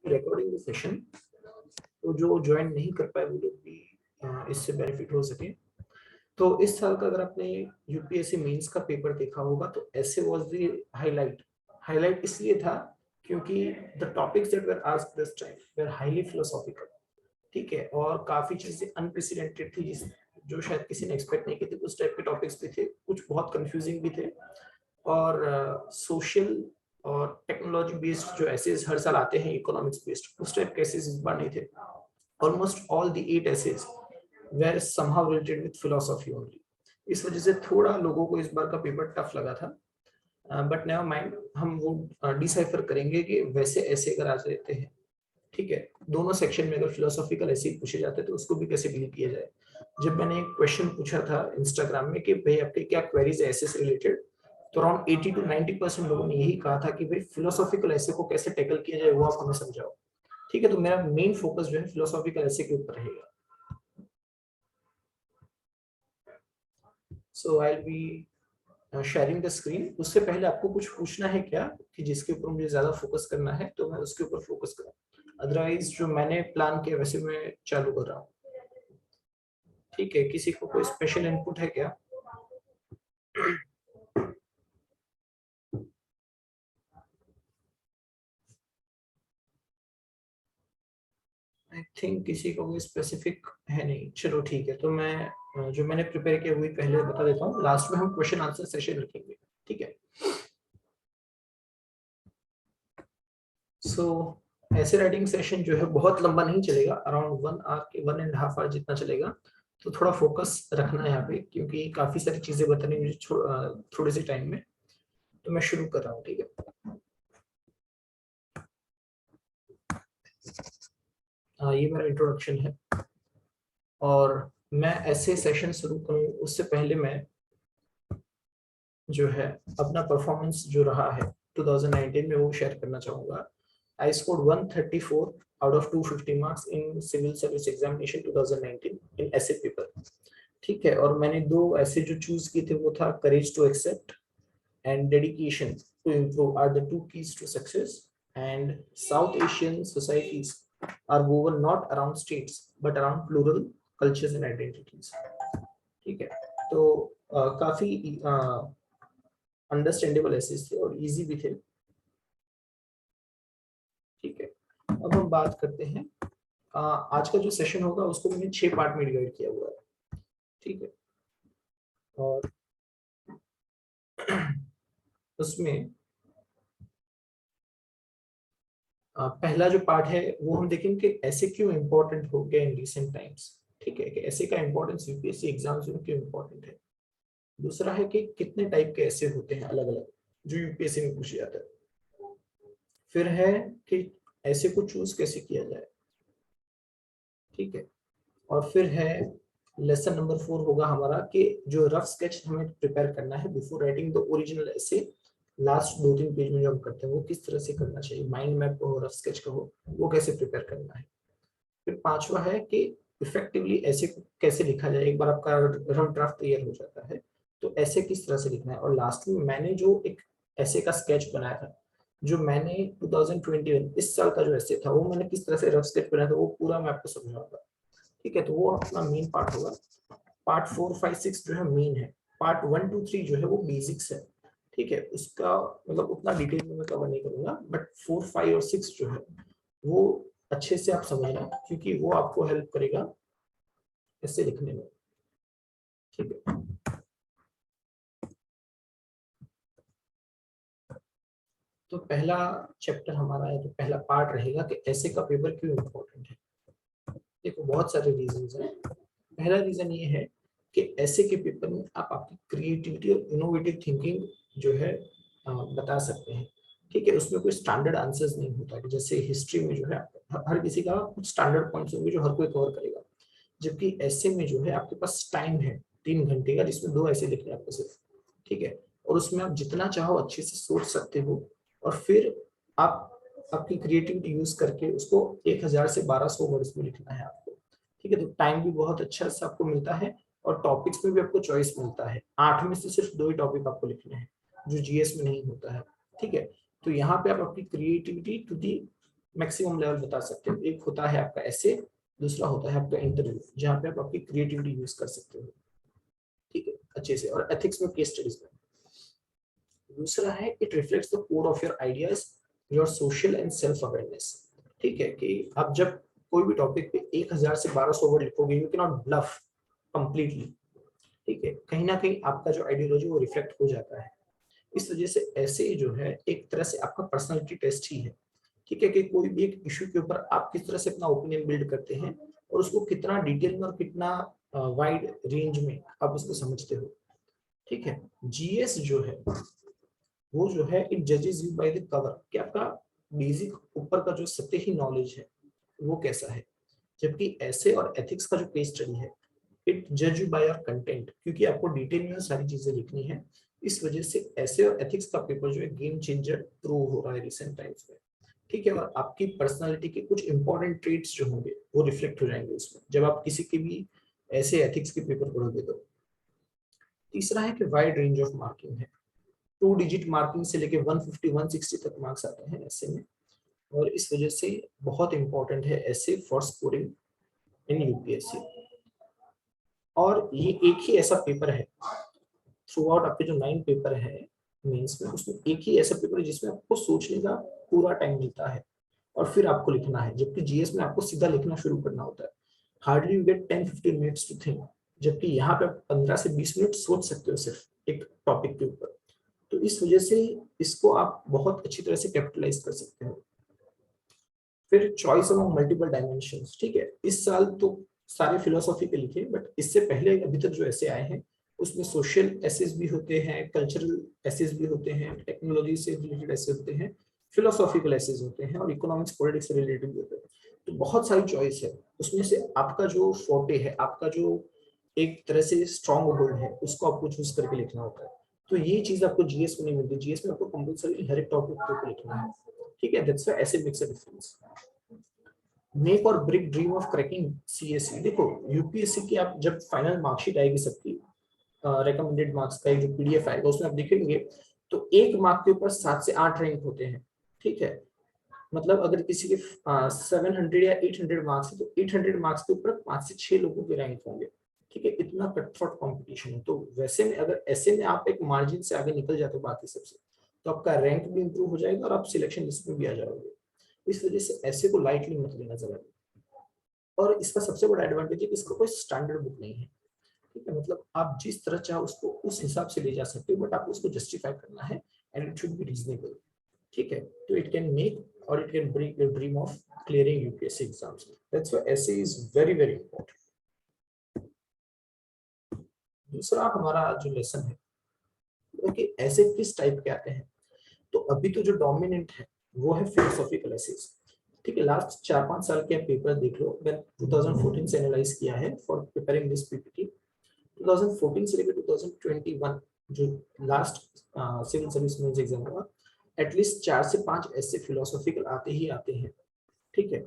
recording the session, तो जो join नहीं कर पाए वो लोग भी इससे बेनिफिट हो सके। तो इस साल का अगर आपने यूपीएससी मेंस का पेपर देखा होगा तो ऐसे वाज द हाईलाइट इसलिए था क्योंकि the topics that were asked this time were highly philosophical, ठीक है, और काफी चीजें अनप्रेसिडेंटेड थी जो शायद किसी ने एक्सपेक्ट नहीं की थी। उस टाइप के टॉपिक्स भी थे, कुछ बहुत कंफ्यूजिंग भी थे, और सोशल और टेक्नोलॉजी बेस्ड जो एसेज हर साल आते हैं इकोनॉमिक्स बेस्ड, उस टाइप के एसेज इस बार नहीं थे। Almost all the 8 essays were somehow related with philosophy only. इस वजह से थोड़ा लोगों को इस बार का पेपर टफ लगा था, बट नेवर माइंड, हम वो डिसाइफर करेंगे कि वैसे ऐसे अगर आ जाते हैं, ठीक है, दोनों सेक्शन में अगर फिलोसॉफिकल ऐसे ही पूछे जाते तो उसको भी कैसे डील किया जाए। जब मैंने एक क्वेश्चन पूछा था इंस्टाग्राम में कि भाई आपके क्या क्वेरीज है ऐसे से रिलेटेड, तो अराउंड 80 to 90% लोगों ने यही कहा था कि भाई फिलोसॉफिकल ऐसे को कैसे टैकल किया जाए वो आप हमें समझाओ। ठीक है, तो मेरा मेन फोकस जो है फिलोसॉफिकल ऐसे के ऊपर रहेगा। So I will be sharing the screen. उससे पहले आपको कुछ पूछना है क्या कि जिसके ऊपर मुझे ज्यादा फोकस करना है तो मैं उसके ऊपर फोकस करूँ, अदरवाइज जो मैंने प्लान किया वैसे मैं चालू कर रहा हूँ। ठीक है, किसी को कोई स्पेशल इनपुट है क्या? आई थिंक किसी को कोई स्पेसिफिक है नहीं। चलो ठीक है, तो मैं जो मैंने प्रिपेयर किया वही पहले बता देता हूँ, लास्ट में हम क्वेश्चन आंसर सेशन रखेंगे, ठीक है। सो ऐसे राइटिंग सेशन जो है बहुत लंबा नहीं चलेगा, अराउंड 1 आवर के 1.5 आवर जितना चलेगा। तो थोड़ा फोकस रखना है यहाँ पे क्योंकि काफी सारी चीजें बतानी मुझे थोड़े से टाइम में। तो मैं शुरू कर रहा हूँ, ठीक है। ये मेरा इंट्रोडक्शन है, और मैं ऐसे सेशन शुरू करूँ उससे पहले मैं जो है अपना परफॉर्मेंस जो रहा है 2019 में वो शेयर करना चाहूंगा। I scored 134 out of 250 marks in civil services examination 2019 in essay paper, ठीक है। और मैंने दो ऐसे जो चूज किए थे वो था courage to accept and dedication to improve are the two keys to success, and South Asian societies are woven not around states but around plural cultures and identities, ठीक है। तो काफी अंडरस्टैंडेबल एसेज थे और इजी भी थे, ठीक है। अब हम बात करते हैं, आज का जो सेशन होगा उसको मैंने 6 पार्ट में डिवाइड किया हुआ है, ठीक है। और उसमें पहला जो पार्ट है वो हम देखेंगे कि ऐसे क्यों इंपॉर्टेंट हो गया इन रिसेंट टाइम्स, ठीक है, कि ऐसे का इंपॉर्टेंस यूपीएससी एग्जाम्स में क्यों इंपॉर्टेंट है। दूसरा है कि कितने टाइप के ऐसे होते हैं अलग अलग जो यूपीएससी में पूछे जाते हैं। फिर है कि ऐसे को चूज कैसे किया जाए, ठीक है। और फिर है लेसन नंबर 4 होगा हमारा कि जो रफ स्केच हमें प्रिपेयर करना है बिफोर राइटिंग द ओरिजिनल ऐसे, लास्ट 2-3 पेज में जो हम करते हैं वो किस तरह से करना चाहिए, माइंड मैप हो रफ स्केच का हो वो कैसे प्रिपेयर करना है। फिर पांचवा है कि इफेक्टिवली ऐसे कैसे लिखा जाए। एक बार आपका रफ ड्राफ्ट तैयार हो जाता है तो ऐसे किस तरह से लिखना है। और लास्ट में मैंने जो एक ऐसे का स्केच बनाया था जो मैंने 2021 इस साल का जो ऐसे था वो मैंने किस तरह से रफ स्केच बनाया था वो पूरा मैं आपको समझाऊंगा, ठीक है। तो वो अपना मेन पार्ट होगा। पार्ट 4, 5, 6 जो है मेन है। पार्ट 1, 2, 3 जो है वो बेसिक्स है, ठीक है। उसका मतलब उतना डिटेल में मैं कवर नहीं करूंगा, बट 4, 5 और 6 जो है वो अच्छे से आप समझना क्योंकि वो आपको हेल्प करेगा ऐसे लिखने में, ठीक है। तो पहला चैप्टर हमारा है, तो पहला पार्ट रहेगा कि ऐसे का पेपर क्यों इम्पोर्टेंट है। देखो बहुत सारे रीजन है। पहला रीजन ये है कि ऐसे के पेपर में आप आपकी क्रिएटिविटी और इनोवेटिव थिंकिंग जो है बता सकते हैं, ठीक है। उसमें कोई स्टैंडर्ड आंसर्स नहीं होता कि जैसे हिस्ट्री में जो है हर किसी का कुछ स्टैंडर्ड पॉइंट्स होंगे जो हर कोई कवर करेगा, जबकि ऐसे में जो है आपके पास टाइम है 3 घंटे का जिसमें 2 ऐसे लिखने आपको सिर्फ, ठीक है। और उसमें आप जितना चाहो अच्छे से सोच सकते हो और फिर आप आपकी क्रिएटिविटी यूज करके उसको 1000 से 1200 वर्ड्स में लिखना है आपको, ठीक है। तो टाइम भी बहुत अच्छा से आपको मिलता है और टॉपिक्स में भी आपको चॉइस मिलता है। 8 में से सिर्फ 2 ही टॉपिक आपको लिखने हैं जो जीएस में नहीं होता है, ठीक है। तो यहाँ पे आप अपनी creativity to the maximum level बता सकते हो। एक होता है आपका ऐसे, दूसरा होता है आपका इंटरव्यू, जहाँ पे आप आपकी क्रिएटिविटी यूज कर सकते हो, ठीक है, अच्छे से। और एथिक्स में केस स्टडीज में। दूसरा है it reflects the core of your ideas, your social and self awareness. ठीक है, कि आप जब कोई भी टॉपिक पे 1000 से 1200 वर्ड लिखोगे, you can not bluff completely, ठीक है, कहीं ना कहीं आपका जो आइडियोलॉजी वो रिफ्लेक्ट हो जाता है। इस वजह से ऐसे जो है एक तरह से आपका पर्सनालिटी टेस्ट ही है, ठीक है, कि कोई भी एक इशू के ऊपर आप किस तरह से अपना ओपिनियन बिल्ड करते हैं और उसको कितना डिटेल में और कितना वाइड रेंज में आप उसको समझते हो, ठीक है। जीएस जो है वो जो है इट जजेस यू बाय द कवर, कि आपका बेसिक ऊपर का जो सतही नॉलेज है वो कैसा है। जबकि ऐसे और एथिक्स का जो केस स्टडी है इट जज यू बाय योर कंटेंट, क्योंकि आपको डिटेल में सारी चीजें लिखनी है। इस वजह से ऐसे और एथिक्स का पेपर जो है गेम चेंजर प्रूव हो रहा है रिसेंट टाइम्स में, ठीक है। और आपकी पर्सनालिटी के कुछ इंपॉर्टेंट ट्रेट्स जो होंगे वो रिफ्लेक्ट हो जाएंगे उसमें, जब आप किसी के भी ऐसे एथिक्स के पेपर पढ़ोगे तो। तीसरा है कि वाइड रेंज ऑफ मार्किंग है, 2 डिजिट मार्किंग से लेके 150 160 तक मार्क्स आते हैं ऐसे में। और इस वजह से बहुत इंपॉर्टेंट है ऐसे फॉर स्कोरिंग इन यूपीएससी। और ये एक ही ऐसा पेपर है थ्रू आउट आपके जो 9 पेपर है मेंस में, उसमें एक ही ऐसा पेपर है जिसमें आपको सोचने का पूरा टाइम मिलता है और फिर आपको लिखना है। जबकि जीएस में आपको सीधा लिखना शुरू करना होता है, hardly you get 10-15 minutes to think. जबकि यहाँ पे आप 15 से 20 मिनट सोच सकते हो सिर्फ एक टॉपिक के ऊपर। तो इस वजह से इसको आप बहुत अच्छी तरह से कैपिटलाइज कर सकते हो। फिर चॉइस अमंग मल्टीपल डायमेंशंस, ठीक है, इस साल तो सारे फिलोसॉफी के लिखे, बट इससे पहले अभी तक जो ऐसे आए हैं उसमें सोशल एसेस भी होते हैं, कल्चरल एसेस भी होते हैं, टेक्नोलॉजी से रिलेटेड एसे होते हैं, फिलोसॉफिकल एसेस होते हैं और इकोनॉमिक्स पॉलिटिक्स से रिलेटेड भी होते हैं। तो बहुत सारी चॉइस है उसमें से, आपका जो फोर्टे है, आपका जो एक तरह से स्ट्रॉन्ग होल्ड है, उसको आपको चूज करके लिखना होता है। तो ये चीज आपको जीएस में नहीं मिलती, जीएस में आपको कंपल्सरी हर एक टॉपिक के ऊपर लिखना है, ठीक है। That's why essay makes a difference. Make और break dream of cracking CSC. देखो यूपीएससी की आप जब फाइनल मार्कशीट आएगी सबकी, रिकमेंडेड मार्क्स का एक जो पीडीएफ आएगा उसमें आप देखेंगे तो एक मार्क के ऊपर 7 से 8 रैंक होते हैं, ठीक है। मतलब अगर किसी के 700 या 800 मार्क्स है तो 800 मार्क्स के ऊपर 5 से 6 लोगों के रैंक होंगे, ठीक है। इतना कट थ्रोट कॉम्पिटिशन है। तो वैसे में अगर ऐसे में आप एक मार्जिन से आगे निकल जाते हो बाकी सबसे, तो आपका रैंक भी इंप्रूव हो जाएगा और आप सिलेक्शन लिस्ट में भी आ जाओगे। इस वजह से ऐसे को लाइटली मत लेना जरा। और इसका सबसे बड़ा एडवांटेज है कि इसका कोई स्टैंडर्ड बुक नहीं है, ठीक है। मतलब आप जिस तरह चाहो उसको उस हिसाब से ले जा सकते हो, बट आपको उसको जस्टिफाई करना है and it should be reasonable, ठीक है। तो इट कैन मेक और it can break your dream of clearing UPSC exams. That's why essay is very very important. दूसरा हमारा जो लेसन है वो कि ऐसे किस टाइप के आते हैं। तो अभी तो जो डोमिनेंट है वो है फिलोसॉफिकल एसेस, ठीक है। लास्ट 4-5 साल के पेपर देख लो, मैंने 2014 से एनालाइज किया है फॉर प्रिपेयरिंग दिस पीपीटी। 2014 से लेकर 2021 जो last civil services mains exam हुआ, एटलीस्ट 4 से 5 ऐसे फिलोसॉफिकल आते ही आते हैं, ठीक है।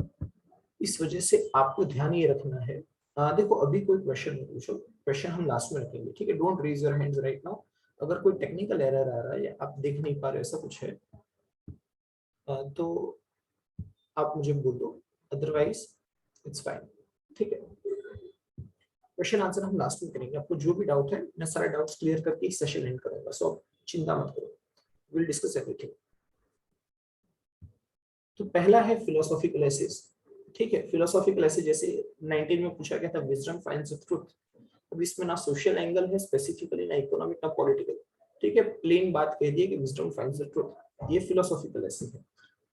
इस वजह से आपको ध्यान ये रखना है। देखो अभी कोई क्वेश्चन नहीं पूछो, क्वेश्चन हम लास्ट में रखेंगे, ठीक है। Don't raise your hands right now. अगर कोई टेक्निकल एरर आ रहा है या आप देख नहीं पा रहे ऐसा कुछ है तो आप मुझे बोल दो, अदरवाइज इट्स फाइन, ठीक है। क्वेश्चन आंसर हम लास्ट में करेंगे। आपको जो भी डाउट है मैं सारे डाउट्स क्लियर करके सेशन एंड करूंगा, सो आप चिंता मत करो, विल डिस्कस एवरीथिंग। तो पहला है फिलोसॉफिकल एसेस, ठीक है। फिलोसॉफिकल एसेस जैसे 19 में पूछा गया था विजडम फाइंड्स द ट्रुथ। अब इसमें ना सोशल एंगल है स्पेसिफिकली, ना इकोनॉमिक ना पॉलिटिकल, ठीक है। प्लेन बात कह दी है कि विजडम फाइंड्स द ट्रुथ। ये फिलोसॉफिकल एसेस है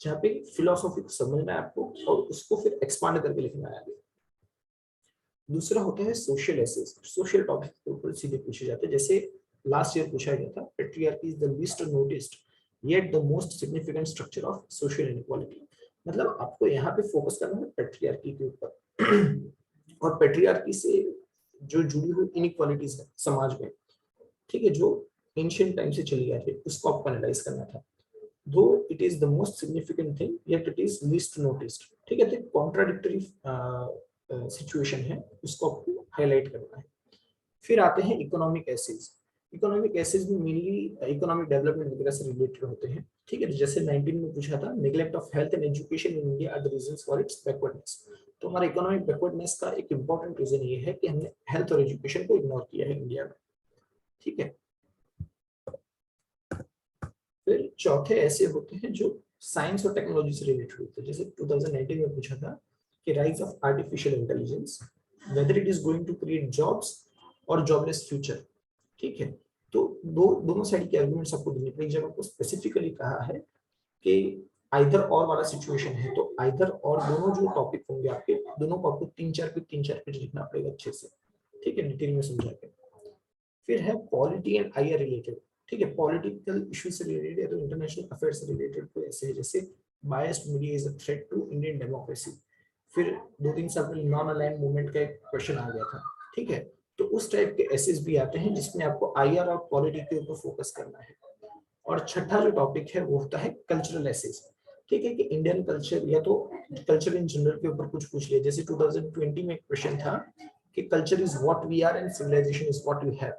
जहाँ पे फिलोसॉफी को समझना है आपको और उसको फिर एक्सपांड करके लिखना है आगे। दूसरा होता है सोशल एसेस, सोशल टॉपिक के ऊपर सीधे पूछे जाते हैं। जैसे लास्ट ईयर पूछा गया था patriarchy is the least noticed yet the most significant structure of social inequality. मतलब आपको यहाँ पे फोकस करना है पेट्रियार्की के ऊपर और पेट्रियार्की से जो जुड़ी हुई इनइक्वालिटीज है समाज में, ठीक है, जो एंशिएंट टाइम से चली आ रही है, उसको आपको एनालाइज करना था। दो it is the most significant thing yet it is least noticed, ठीक है। तो कॉन्ट्राडिक्टरी सिचुएशन है, उसको आपको हाईलाइट करना है। फिर आते हैं इकोनॉमिक एसेस। इकोनॉमिक एसेज में मेनली इकोनॉमिक डेवलपमेंट वगैरह से रिलेटेड होते हैं, ठीक है। जैसे 19 में पूछा था, neglect of health and education in India are the reasons for its backwardness. तो हमारा इकोनॉमिक बैकवर्डनेस का एक इंपॉर्टेंट रीजन ये है कि हमने हेल्थ और एजुकेशन को इग्नोर किया है इंडिया में, ठीक है। फिर चौथे ऐसे होते हैं जो साइंस और टेक्नोलॉजी से रिलेटेड होते हैं। जैसे 2019 में पूछा था कि rise of artificial intelligence, whether it is going to create jobs और जॉबलेस फ्यूचर, ठीक है। तो दोनों साइड के आर्गुमेंट्स आपको देने पड़ेंगे। जब आपको स्पेसिफिकली कहा है कि आइदर और वाला सिचुएशन है, तो आइदर और दोनों जो टॉपिक होंगे आपके, दोनों को आपको तीन चार पेज लिखना पड़ेगा अच्छे से, ठीक है, डिटेल में समझा के। फिर है पॉलिटी एंड आईआर रिलेटेड, ठीक है। पॉलिटिकल इशू से रिलेटेड या तो इंटरनेशनल अफेयर से रिलेटेड कोई ऐसे है, जैसे biased media is a threat to Indian democracy. फिर 2-3 साल पहले नॉन अलाइंड मूवमेंट का एक क्वेश्चन आ गया था, ठीक है। तो उस टाइप के एसेस भी आते हैं जिसमें आपको आईआर और पॉलिटी के ऊपर फोकस करना है। और छठा जो टॉपिक है वो होता है कल्चरल एसेस, ठीक है, कि इंडियन कल्चर या तो कल्चर इन जनरल के ऊपर कुछ पूछ लिया। जैसे 2020 में एक क्वेश्चन था कि culture is what we are and civilization is what we have,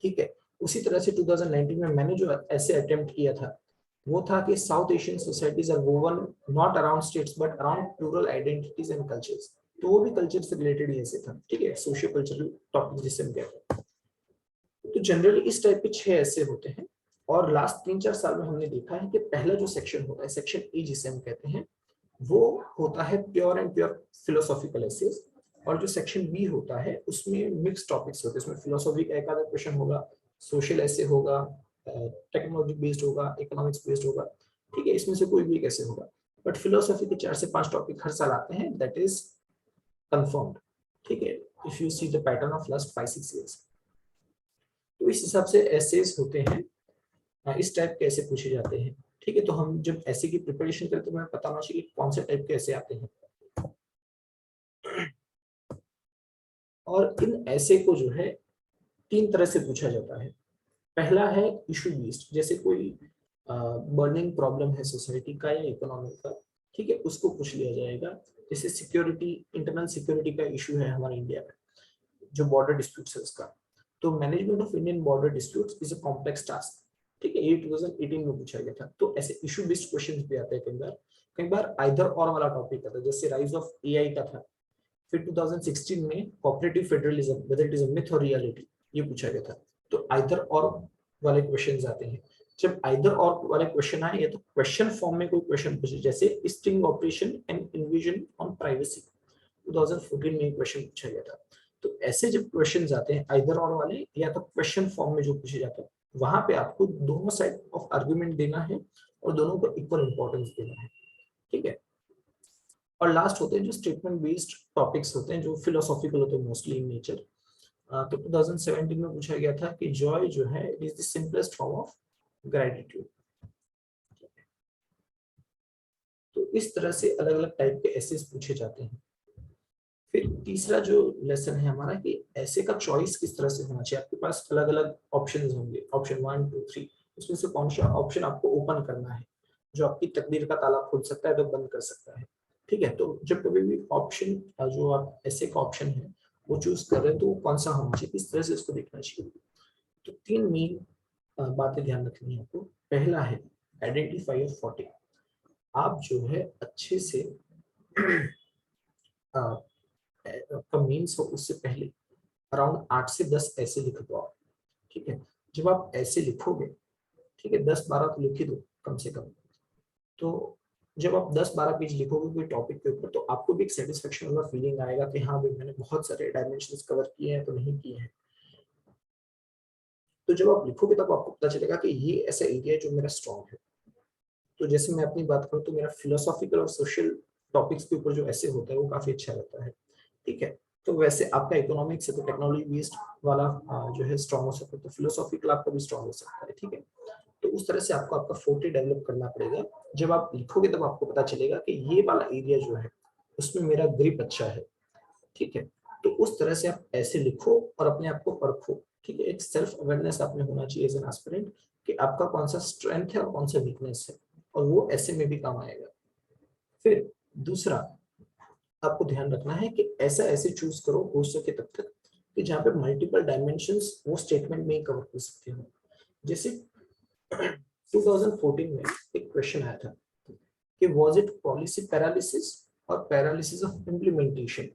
ठीक है। उसी तरह से 2019 में मैंने जो ऐसे अटेम्प्ट किया था वो था कि South Asian societies are woven not around states but around plural identities and cultures. तो वो भी कल्चर से रिलेटेड ही ऐसे था, ठीक है, सोशियो कल्चरल टॉपिक जिसे हम कहते हैं। तो जनरली इस टाइप के 6 ऐसे होते हैं। और लास्ट 3-4 साल में हमने देखा है कि पहला जो सेक्शन होता है, सेक्शन ए जिसे हम कहते हैं, वो होता है pure and pure philosophical essays. और जो सेक्शन बी होता है उसमें मिक्स टॉपिक्स होते हैं। उसमें फिलोसॉफी का एक आधा क्वेश्चन होगा, सोशल ऐसे होगा, टेक्नोलॉजी बेस्ड होगा, इकोनॉमिक्स बेस्ड होगा, ठीक है। इसमें से कोई भी एक ऐसे होगा, बट फिलोसॉफी के 4 से 5 टॉपिक हर साल आते हैं, दैट इज कंफर्म्ड, ठीक है, if you see the pattern of last 5-6 years. तो इस हिसाब से एसेस होते हैं, इस टाइप के ऐसे पूछे जाते हैं, ठीक है। तो हम जब ऐसे की प्रिपरेशन करते हैं, हमें पता होना चाहिए कौन से टाइप के ऐसे आते हैं। और इन ऐसे को जो है 3 तरह से पूछा जाता है। पहला है इशू बेस्ड, जैसे कोई बर्निंग प्रॉब्लम है सोसाइटी का या इकोनॉमी का, ठीक है, उसको पूछ लिया जाएगा। जैसे सिक्योरिटी, इंटरनल सिक्योरिटी का इशू है हमारे इंडिया में, जो बॉर्डर डिस्प्यूट्स है उसका। तो management of Indian border disputes is a complex task, ठीक है, ये 2018 में पूछा गया था। तो ऐसे इशू बेस्ड क्वेश्चंस भी आते हैं कई बार आइदर और वाला टॉपिक आता है, जैसे राइज ऑफ एआई का था। फिर 2016 में cooperative federalism, weather it is a myth और रियलिटी, ये पूछा गया था। तो आइदर और वाले क्वेश्चंस आते हैं। जब आइदर और वाले क्वेश्चन आए या तो क्वेश्चन फॉर्म में कोई क्वेश्चन पूछे, जैसे string operation and invasion on privacy, 2014 में क्वेश्चन पूछा गया था। तो ऐसे जब क्वेश्चंस आते हैं आइदर और वाले या तो क्वेश्चन फॉर्म में जो पूछे जाते हैं, वहां पे आपको दोनों साइड ऑफ आर्गुमेंट देना है और दोनों को इक्वल इंपॉर्टेंस देना है, ठीक है। और लास्ट होते हैं जो स्टेटमेंट बेस्ड टॉपिक्स होते हैं, जो फिलोसॉफिकल होते हैं मोस्टली इन नेचर। तो 2017 में पूछा गया था कि जॉय जो है it is the simplest form of gratitude. तो इस तरह से अलग अलग टाइप के एसेस पूछे जाते हैं। फिर तीसरा जो लेसन है हमारा कि ऐसे का चॉइस किस तरह से होना चाहिए। आपके पास अलग अलग ऑप्शंस होंगे, ऑप्शन 1, 2, 3, उसमें से कौन सा ऑप्शन आपको ओपन करना है, जो आपकी तकदीर का ताला खोल सकता है तो बंद कर सकता है, ठीक है। तो जब कभी भी ऑप्शन जो आप ऐसे का ऑप्शन है वो चूज कर रहे हैं तो वो कौन सा होना चाहिए, किस तरह से उसको देखना चाहिए। तो 3 मेन बातें ध्यान रखनी है आपको। पहला है आइडेंटिफाई योर फॉर्टे। आप जो है अच्छे से आपका मीन्स हो उससे पहले अराउंड 8 से 10 ऐसे लिख दो आप, ठीक है। जब आप ऐसे लिखोगे, ठीक है, 10-12 तो लिख ही दो कम से कम। तो जब आप 10-12 पेज लिखोगे कोई टॉपिक के ऊपर, तो आपको भी एक सेटिस्फेक्शन वाला फीलिंग आएगा कि हाँ भाई मैंने बहुत सारे डायमेंशंस कवर किए हैं तो नहीं किए हैं। तो जब आप लिखोगे तब आपको पता चलेगा कि ये ऐसा एरिया है जो मेरा स्ट्रॉन्ग है। तो जैसे मैं अपनी बात करूँ तो मेरा फिलोसॉफिकल और सोशल टॉपिक्स के ऊपर जो ऐसे होता है वो काफी अच्छा रहता है, ठीक है। तो वैसे आपका इकोनॉमिक्स है तो टेक्नोलॉजी बेस्ड वाला जो है स्ट्रॉन्ग हो सकता है, तो फिलोसॉफिकल आपका भी स्ट्रॉन्ग हो सकता है, ठीक है। तो उस तरह से आपको आपका फोर्टे डेवलप करना पड़ेगा। जब आप लिखोगे तब आपको पता चलेगा कि ये वाला एरिया जो है उसमें मेरा ग्रिप अच्छा है, ठीक है। तो उस तरह से आप ऐसे लिखो और अपने आप को परखो, ठीक है। एक सेल्फ अवेयरनेस आप में होना चाहिए एज एन एस्पिरेंट कि आपका कौन सा स्ट्रेंथ है और कौन सा वीकनेस है, और वो ऐसे में भी काम आएगा। फिर दूसरा आपको ध्यान रखना है कि ऐसा ऐसे चूज करो हो सके तब तक कि जहाँ पे मल्टीपल डायमेंशंस वो स्टेटमेंट में ही कवर कर सकते हो। जैसे 2014 में एक क्वेश्चन आया था कि was it policy paralysis और paralysis of implementation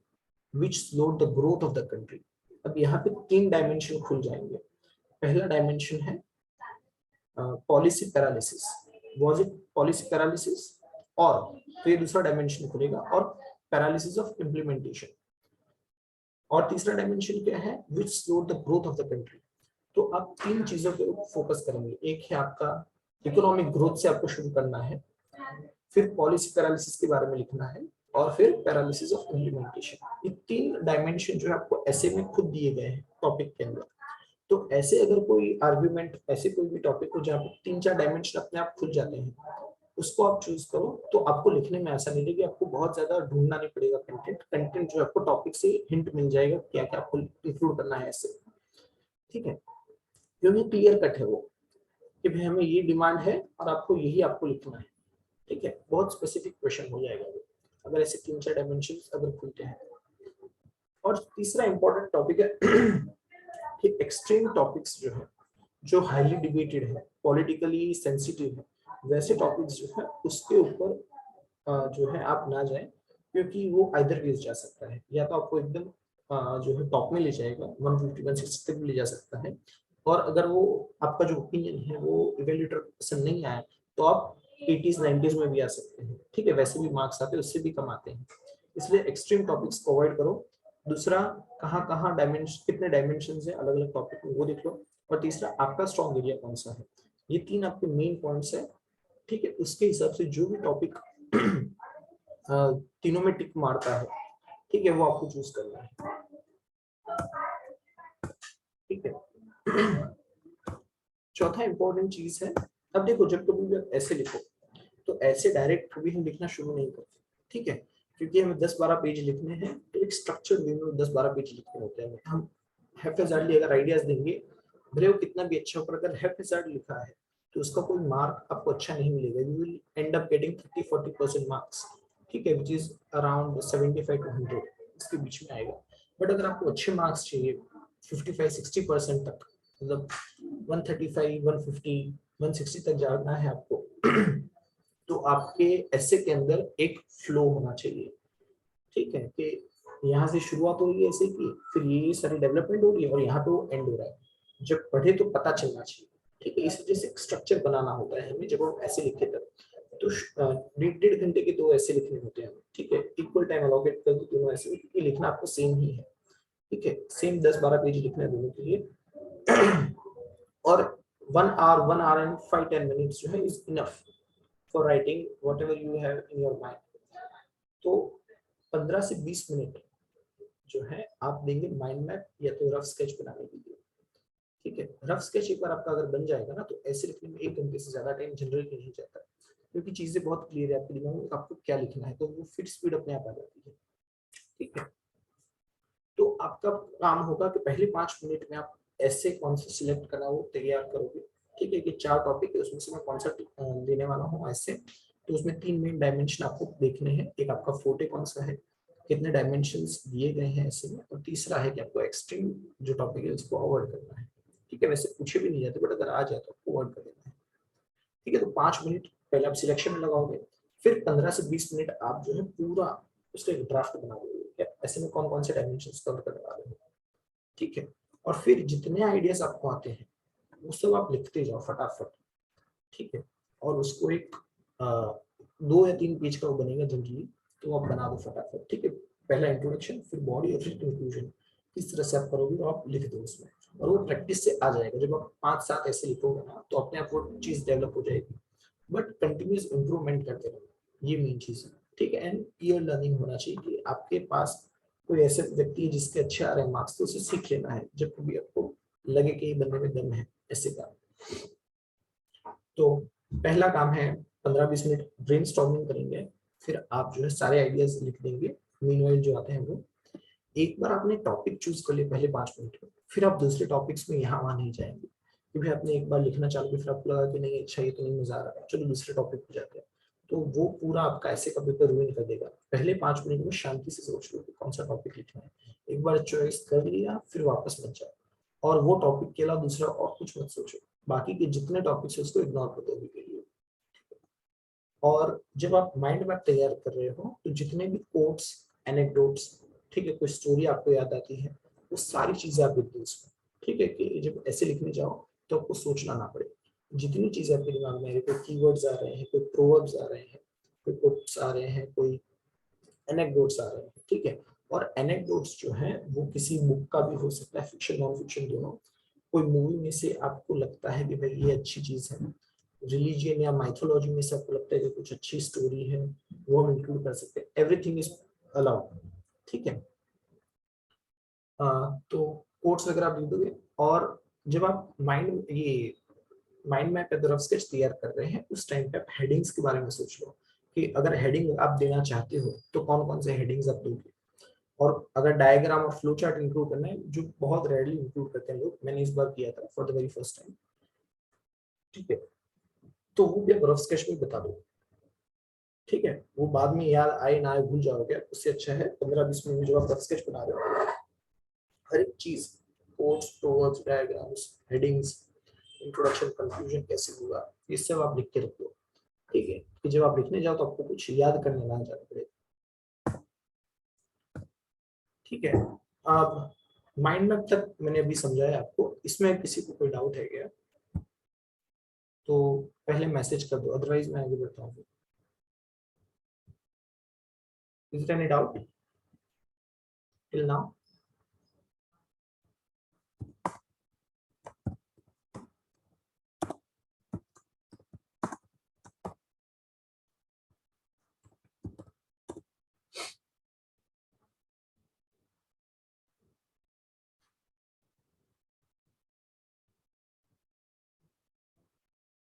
which slowed the growth of the country। अब यहाँ पे 3 डायमेंशन खुल जाएंगे। पहला डायमेंशन है policy paralysis, was it policy paralysis, और फिर दूसरा डायमेंशन खुलेगा और पैरालिसिस ऑफ इम्प्लीमेंटेशन, और तीसरा डायमेंशन क्या है, which slowed the growth of the country। तो आप 3 चीजों पे फोकस करेंगे। एक है आपका इकोनॉमिक ग्रोथ से आपको शुरू करना है, फिर पॉलिसी पैरालिसिस के बारे में लिखना है, और फिर पैरालिसिस ऑफ इम्प्लीमेंटेशन। ये 3 डायमेंशन जो है आपको ऐसे में खुद दिए गए हैं टॉपिक के अंदर। तो ऐसे अगर कोई आर्ग्यूमेंट, ऐसे कोई भी टॉपिक हो जहाँ पे 3-4 डायमेंशन अपने आप खुल जाते हैं, उसको आप चूज करो तो आपको लिखने में आसानी रहेगी। आपको बहुत ज्यादा ढूंढना नहीं पड़ेगा कंटेंट जो आपको टॉपिक से हिंट मिल जाएगा क्या क्या आपको इंक्लूड करना है ऐसे, ठीक है। क्योंकि क्लियर कट है वो कि भाई हमें ये डिमांड है और आपको यही आपको लिखना है, ठीक है। बहुत स्पेसिफिक क्वेश्चन हो जाएगा वो अगर ऐसे 3-4 डायमेंशंस अगर खुलते हैं। और तीसरा इंपॉर्टेंट टॉपिक है कि एक्सट्रीम टॉपिक्स जो है, जो हाईली डिबेटेड है, पॉलिटिकली सेंसिटिव है, वैसे टॉपिक्स जो है उसके ऊपर जो है आप ना जाएं, क्योंकि वो आइदर वेज जा सकता है। या तो आपको एकदम जो है टॉप में ले जाएगा, 150-160 तक ले जा सकता है, और अगर वो आपका जो ओपिनियन है वो इवेल्यूएटर पसंद नहीं आया तो आप 80s-90s में भी आ सकते हैं, ठीक है। वैसे भी मार्क्स आते हैं, उससे भी कम आते हैं, इसलिए एक्सट्रीम टॉपिक्स को अवॉइड करो। दूसरा, कहाँ डायमेंशन, कितने डायमेंशन है अलग अलग टॉपिक में वो देख लो, और तीसरा आपका स्ट्रॉन्ग एरिया कौन सा है। ये 3 आपके मेन पॉइंट्स है, ठीक है। उसके हिसाब से जो भी टॉपिक तीनों में टिक मारता है, ठीक है, वो आपको चूज करना है, ठीक है। चौथा इंपॉर्टेंट चीज है, अब देखो जब कभी भी आप ऐसे लिखो तो ऐसे डायरेक्ट कभी हम लिखना शुरू नहीं करते, ठीक है, क्योंकि हमें 10-12 पेज लिखने हैं तो एक स्ट्रक्चर्ड वे में 10-12 पेज लिखने होते हैं। हम हैफेजार्डली अगर आइडियाज देंगे, भले वो कितना भी अच्छा हो, पर अगर हैफेजार्ड लिखा है तो उसका कोई मार्क आपको अच्छा नहीं मिलेगा। You will and up getting 30-40% marks, ठीक है, विच इज अराउंड 75 to 100, इसके बीच में आएगा। बट अगर आपको अच्छे मार्क्स चाहिए 55-60% तक, मतलब 135, 150, 160 तक जाना है आपको तो आपके ऐसे के अंदर एक फ्लो होना चाहिए, ठीक है, कि यहाँ से शुरुआत हो रही है ऐसे की, फिर ये सारी डेवलपमेंट हो रही है और यहाँ पे वो एंड हो रहा है। जब पढ़े तो पता चलना चाहिए, ठीक है। इस वजह से स्ट्रक्चर बनाना होता है हमें जब हम ऐसे लिखते तब। तो 1.5 घंटे के 2 ऐसे लिखने होते हैं, ठीक है, इक्वल टाइम अलोकेट कर दो दोनों ऐसे, क्योंकि लिखना आपको सेम ही है, ठीक है, सेम 10-12 पेज लिखना है दोनों के लिए। और 1 hour and 5-10 minutes जो है is enough for writing whatever you have in your mind. तो 15 से 20 मिनट जो है आप देंगे माइंड मैप या तो रफ स्केच बनाने के लिए, ठीक है। रफ स्केच एक बार आपका अगर बन जाएगा ना तो ऐसे लिखने में 1 घंटे से ज्यादा टाइम जनरली नहीं जाता, क्योंकि चीजें बहुत क्लियर है आपके दिमाग में आपको क्या लिखना है, तो वो फिर स्पीड अपने आप आ जाती है, ठीक है। तो आपका काम होगा कि पहले 5 मिनट में आप ऐसे कौन सा सिलेक्ट करना वो तैयार करोगे, ठीक है, कि 4 टॉपिक है उसमें से मैं कौन सा लेने वाला हूँ ऐसे। तो उसमें 3 मेन डायमेंशन आपको देखने हैं, एक आपका फोटे कौन सा है, कितने डायमेंशंस दिए गए हैं ऐसे में, और तीसरा है कि आपको एक्सट्रीम जो टॉपिक है उसको अवॉइड करना है, ठीक है। वैसे पूछे भी नहीं जाते बट अगर आ जाए तो आपको अवॉइड कर देना है, ठीक है। तो 5 मिनट पहले आप सिलेक्शन में लगाओगे, फिर 15 से 20 मिनट आप जो है पूरा उसका एक ड्राफ्ट बना दोगे, ऐसे में कौन कौन से डायमेंशंस कवर करने वाले हो, ठीक है। और फिर जितने आइडियाज आपको आते हैं वो सब आप लिखते जाओ फटाफट, ठीक है। और उसको एक 2 या 3 पेज का वो बनेगा जनरली, तो आप बना दो फटाफट, ठीक है। पहला इंट्रोडक्शन, फिर बॉडी और फिर कंक्लूजन, इस तरह से आप करोगे तो आप लिख दो उसमें, और वो प्रैक्टिस से आ जाएगा। जब आप 5-7 ऐसे लिखोगे ना तो अपने आप वो चीज डेवलप हो जाएगी, बट कंटिन्यूस इंप्रूवमेंट करते रहो, ये मेन चीज है, ठीक है। एंड पीयर लर्निंग होना चाहिए कि आपके पास कोई ऐसे व्यक्ति है जिसके अच्छे आ रहे हैं मार्क्स, तो उसे सीख लेना है जब कभी आपको लगे कि ये बंदे में दम है ऐसे का। तो पहला काम है 15-20 मिनट ब्रेनस्टॉर्मिंग करेंगे, फिर आप जो है सारे आइडियाज लिख देंगे, मीनवाइल जो आते हैं वो। एक बार आपने टॉपिक चूज कर लिया पहले 5 मिनट में, फिर आप दूसरे टॉपिक्स में यहाँ वहां नहीं जाएंगे, क्योंकि आपने एक बार लिखना चालू किया फिर आपको लगा कि नहीं अच्छा ये तो नहीं मजा आ रहा, चलो दूसरे टॉपिक पे जाते हैं, तो वो पूरा आपका ऐसे का पेपर रूइन कर देगा। पहले 5 मिनट में शांति से सोच लो कि कौन सा टॉपिक लिखना है, एक बार चॉइस कर लिया फिर वापस मत जाओ, और वो टॉपिक के अलावा दूसरा और कुछ मत सोचो, बाकी के जितने टॉपिक्स है उसको इग्नोर कर दो अभी के लिए। और जब आप माइंड मैप तैयार कर रहे हो तो जितने भी कोट्स, एनेक्डोट्स, ठीक है, कोई स्टोरी आपको याद आती है, वो सारी चीजें आप लिख दो उसमें, ठीक है, कि जब ऐसे लिखने जाओ तो आपको सोचना ना पड़े। जितनी चीजें आपके दिमाग में आ रही है, कोई कीवर्ड्स आ रहे हैं, कोई प्रोवर्ब्स आ रहे हैं, कोई कोट्स आ रहे हैं, कोई एनेक्डोट्स आ रहे हैं, ठीक है। और एनेक्डोट्स जो है वो किसी बुक का भी हो सकता है, फिक्शन नॉन फिक्शन दोनों। कोई मूवी में से आपको लगता है कि भाई ये अच्छी चीज है, रिलीजियन या माइथोलॉजी में से आपको लगता है कि कुछ अच्छी स्टोरी है, वो हम इंक्लूड कर सकते हैं, एवरीथिंग इज अलाउड, ठीक है। तो कोट्स वगैरह आप लिख दोगे। और जब आप माइंड मैप या रफ स्केच तैयार कर रहे हैं उस टाइम पे आप हेडिंग्स के बारे में सोच लो कि अगर हेडिंग आप देना चाहते हो तो कौन कौन से हेडिंग्स आप दोगे। और अगर डायग्राम और फ्लो चार्ट इंक्लूड करना है, जो बहुत रेयरली इंक्लूड करते हैं लोग, मैंने इस बार किया था for the very first time, ठीक है, तो वो भी आप रफ स्केच में बता दो, ठीक है। वो बाद में याद आए ना आए भूल जाओगे, उससे अच्छा है 15-20 मिनट में जो आप रफ स्केच बना रहे हो, हर एक चीज, quotes, proverbs, diagrams, headings, introduction, conclusion कैसे होगा, ये सब आप लिख के रख दो, ठीक है, कि जब आप लिखने जाओ तो आपको कुछ याद करने ना जाना पड़े, ठीक है। अब माइंड मैप तक मैंने अभी समझाया आपको, इसमें किसी को कोई डाउट है क्या? तो पहले मैसेज कर दो, अदरवाइज मैं आगे बढ़ता हूँ। Is it any doubt till now?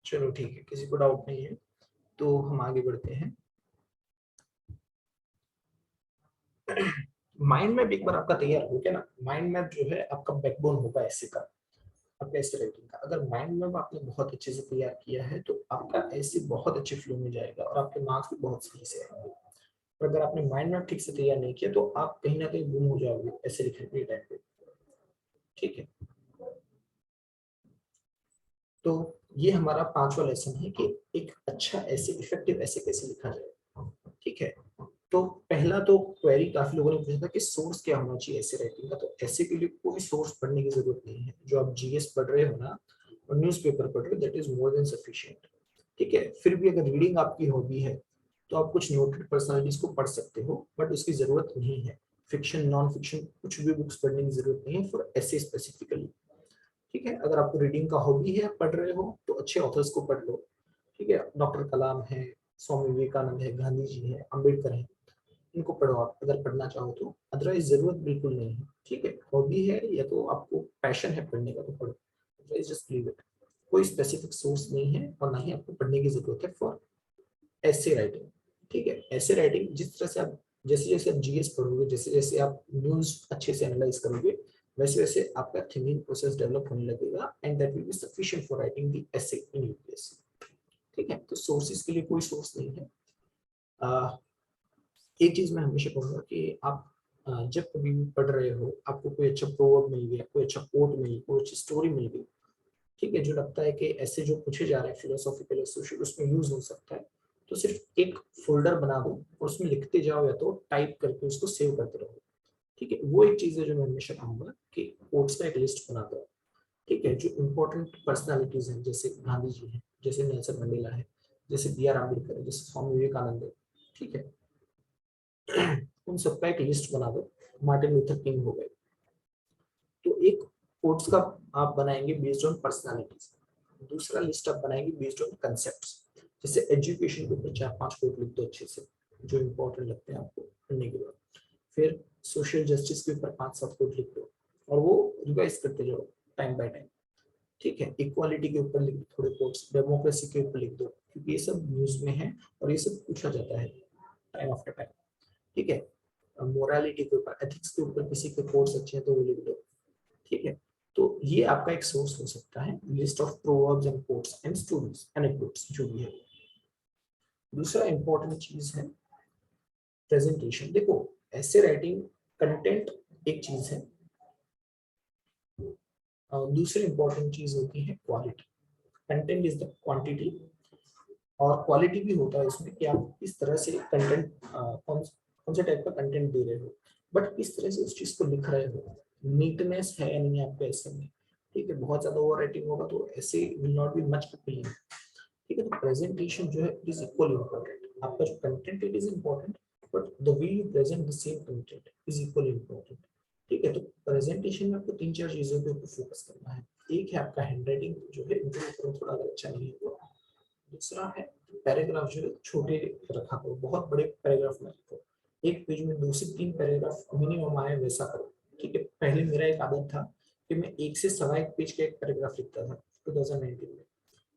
चलो ठीक है, किसी को डाउट नहीं है तो हम आगे बढ़ते हैं। माइंड मैप एक बार आपका तैयार हो गया ना, माइंड मैप जो है आपका बैकबोन होगा ऐसे का, आपका ऐसे राइटिंग का। अगर माइंड मैप आपने बहुत अच्छे से तैयार किया है तो आपका ऐसे बहुत अच्छे फ्लो में जाएगा और आपके मार्क्स भी बहुत सही से आएंगे। और अगर आपने माइंड मैप ठीक से तैयार नहीं किया तो आप कहीं ना कहीं गुम हो जाओगे ऐसे लिखने के टाइम पे, ठीक है। तो ये हमारा 5वां लेसन है कि एक अच्छा ऐसे इफेक्टिव ऐसे कैसे लिखा जाए, ठीक है। तो पहला तो क्वेरी काफी लोगों ने पूछा था कि सोर्स क्या होना चाहिए ऐसे राइटिंग का, तो ऐसे के लिए कोई सोर्स पढ़ने की जरूरत नहीं है। जो आप जीएस पढ़ रहे हो ना और न्यूज़पेपर पढ़ रहे हो, that is more than sufficient, ठीक है। फिर भी अगर रीडिंग आपकी हॉबी है तो आप कुछ नोटेड पर्सनालिटीज को पढ़ सकते हो, बट उसकी जरूरत नहीं है। फिक्शन, नॉन फिक्शन कुछ भी बुक्स पढ़ने की जरूरत नहीं है फॉर ऐसे स्पेसिफिकली, ठीक है। अगर आपको रीडिंग का हॉबी है, पढ़ रहे हो, तो अच्छे ऑथर्स को पढ़ लो, ठीक है। डॉक्टर कलाम है, स्वामी विवेकानंद है, गांधी जी है, अम्बेडकर है, इनको पढ़ो आप अगर पढ़ना चाहो तो, अदरवाइज जरूरत बिल्कुल नहीं है, ठीक है। हॉबी है या तो आपको पैशन है पढ़ने का तो पढ़ो, अदरवाइज जस्ट लीव इट। कोई स्पेसिफिक सोर्स नहीं है और ना ही आपको पढ़ने की जरूरत है फॉर ऐसे राइटिंग, ठीक है। ऐसे राइटिंग जिस तरह से आप, जैसे जैसे आप जीएस पढ़ोगे, जैसे जैसे आप न्यूज अच्छे से एनालाइज करोगे, वैसे वैसे आपका थिंकिंग प्रोसेस डेवलप होने लगेगा and that will be sufficient for writing the essay in UPSC, ठीक है। तो सोर्सेज के लिए कोई सोर्स नहीं है। एक चीज मैं हमेशा कहूंगा कि आप जब कभी भी पढ़ रहे हो, आपको कोई अच्छा प्रोवर्ब मिल गया, कोई अच्छा कोट मिल गया, कोई अच्छी स्टोरी मिल गई, ठीक है, जो लगता है कि ऐसे जो पूछे जा रहे हैं फिलोसॉफिकल या सोशल उसमें यूज हो सकता है, तो सिर्फ एक फोल्डर बना दो और उसमें लिखते जाओ या तो टाइप करके उसको सेव करते रहो, ठीक है। वो एक चीज है जो मैं हमेशा कहूंगा कि कोट्स का एक लिस्ट बना दो, ठीक है। जो इंपॉर्टेंट पर्सनालिटीज हैं, जैसे गांधी जी हैं, जैसे नेल्सन मंडेला है, जैसे बी आर अम्बेडकर है, जैसे स्वामी विवेकानंद है, ठीक है, उन सबका एक लिस्ट बना दो। मार्टिन लूथर किंग हो गए। तो एक कोट्स का आप बनाएंगे बेस्ड ऑन पर्सनालिटीज, दूसरा लिस्ट आप बनाएंगे बेस्ड ऑन कंसेप्ट्स। जैसे एजुकेशन के ऊपर 4-5 कोट लिख दो अच्छे से, जो इंपॉर्टेंट लगते हैं आपको पढ़ने के बाद। फिर सोशल जस्टिस के ऊपर 5-7 कोट लिख दो और वो रिवाइज करते जाओ टाइम बाय टाइम, ठीक है। इक्वालिटी के ऊपर लिख दो थोड़े कोट्स, डेमोक्रेसी के ऊपर लिख दो क्योंकि ये सब न्यूज में है और ये सब पूछा जाता है टाइम आफ्टर टाइम, ठीक है। मोरालिटी के ऊपर, एथिक्स के ऊपर किसी के कोर्स अच्छे हैं तो वो लिख दो, ठीक है। तो ये आपका एक सोर्स हो सकता है, list of proverbs and quotes and stories anecdotes जो भी है। दूसरा इंपॉर्टेंट चीज है प्रेजेंटेशन। देखो ऐसे राइटिंग कंटेंट एक चीज है। दूसरी इंपॉर्टेंट चीज होती है quality. Content is the quantity, और क्वालिटी भी होता है इसमें कि आप किस तरह से कंटेंट, कौन से टाइप का कंटेंट दे रहे हो, बट किस तरह से उस चीज को लिख रहे हो, नीटनेस है या नहीं आपके ऐसे में। ठीक है, बहुत ज्यादा ओवर राइटिंग होगा तो ऐसे will not be much appealing. ठीक है, तो प्रेजेंटेशन जो है इट इज इक्वली इम्पोर्टेंट। आपका जो content it is important, but the way you present the same content is equally important. ठीक है, तो प्रेजेंटेशन में आपको 3-4 चीजों पे फोकस करना है। एक है आपका हैंड राइटिंग जो है इम्प्रूव करो, थोड़ा अगर अच्छा नहीं है। दूसरा है पैराग्राफ जो है छोटे रखा करो, बहुत बड़े पैराग्राफ में रखो। एक पेज में 2 से 3 पैराग्राफ मिनिमम आए वैसा करो। ठीक है, पहले मेरा एक आदत था कि मैं 1 से सवा 1 पेज का एक पैराग्राफ लिखता था 2019 में।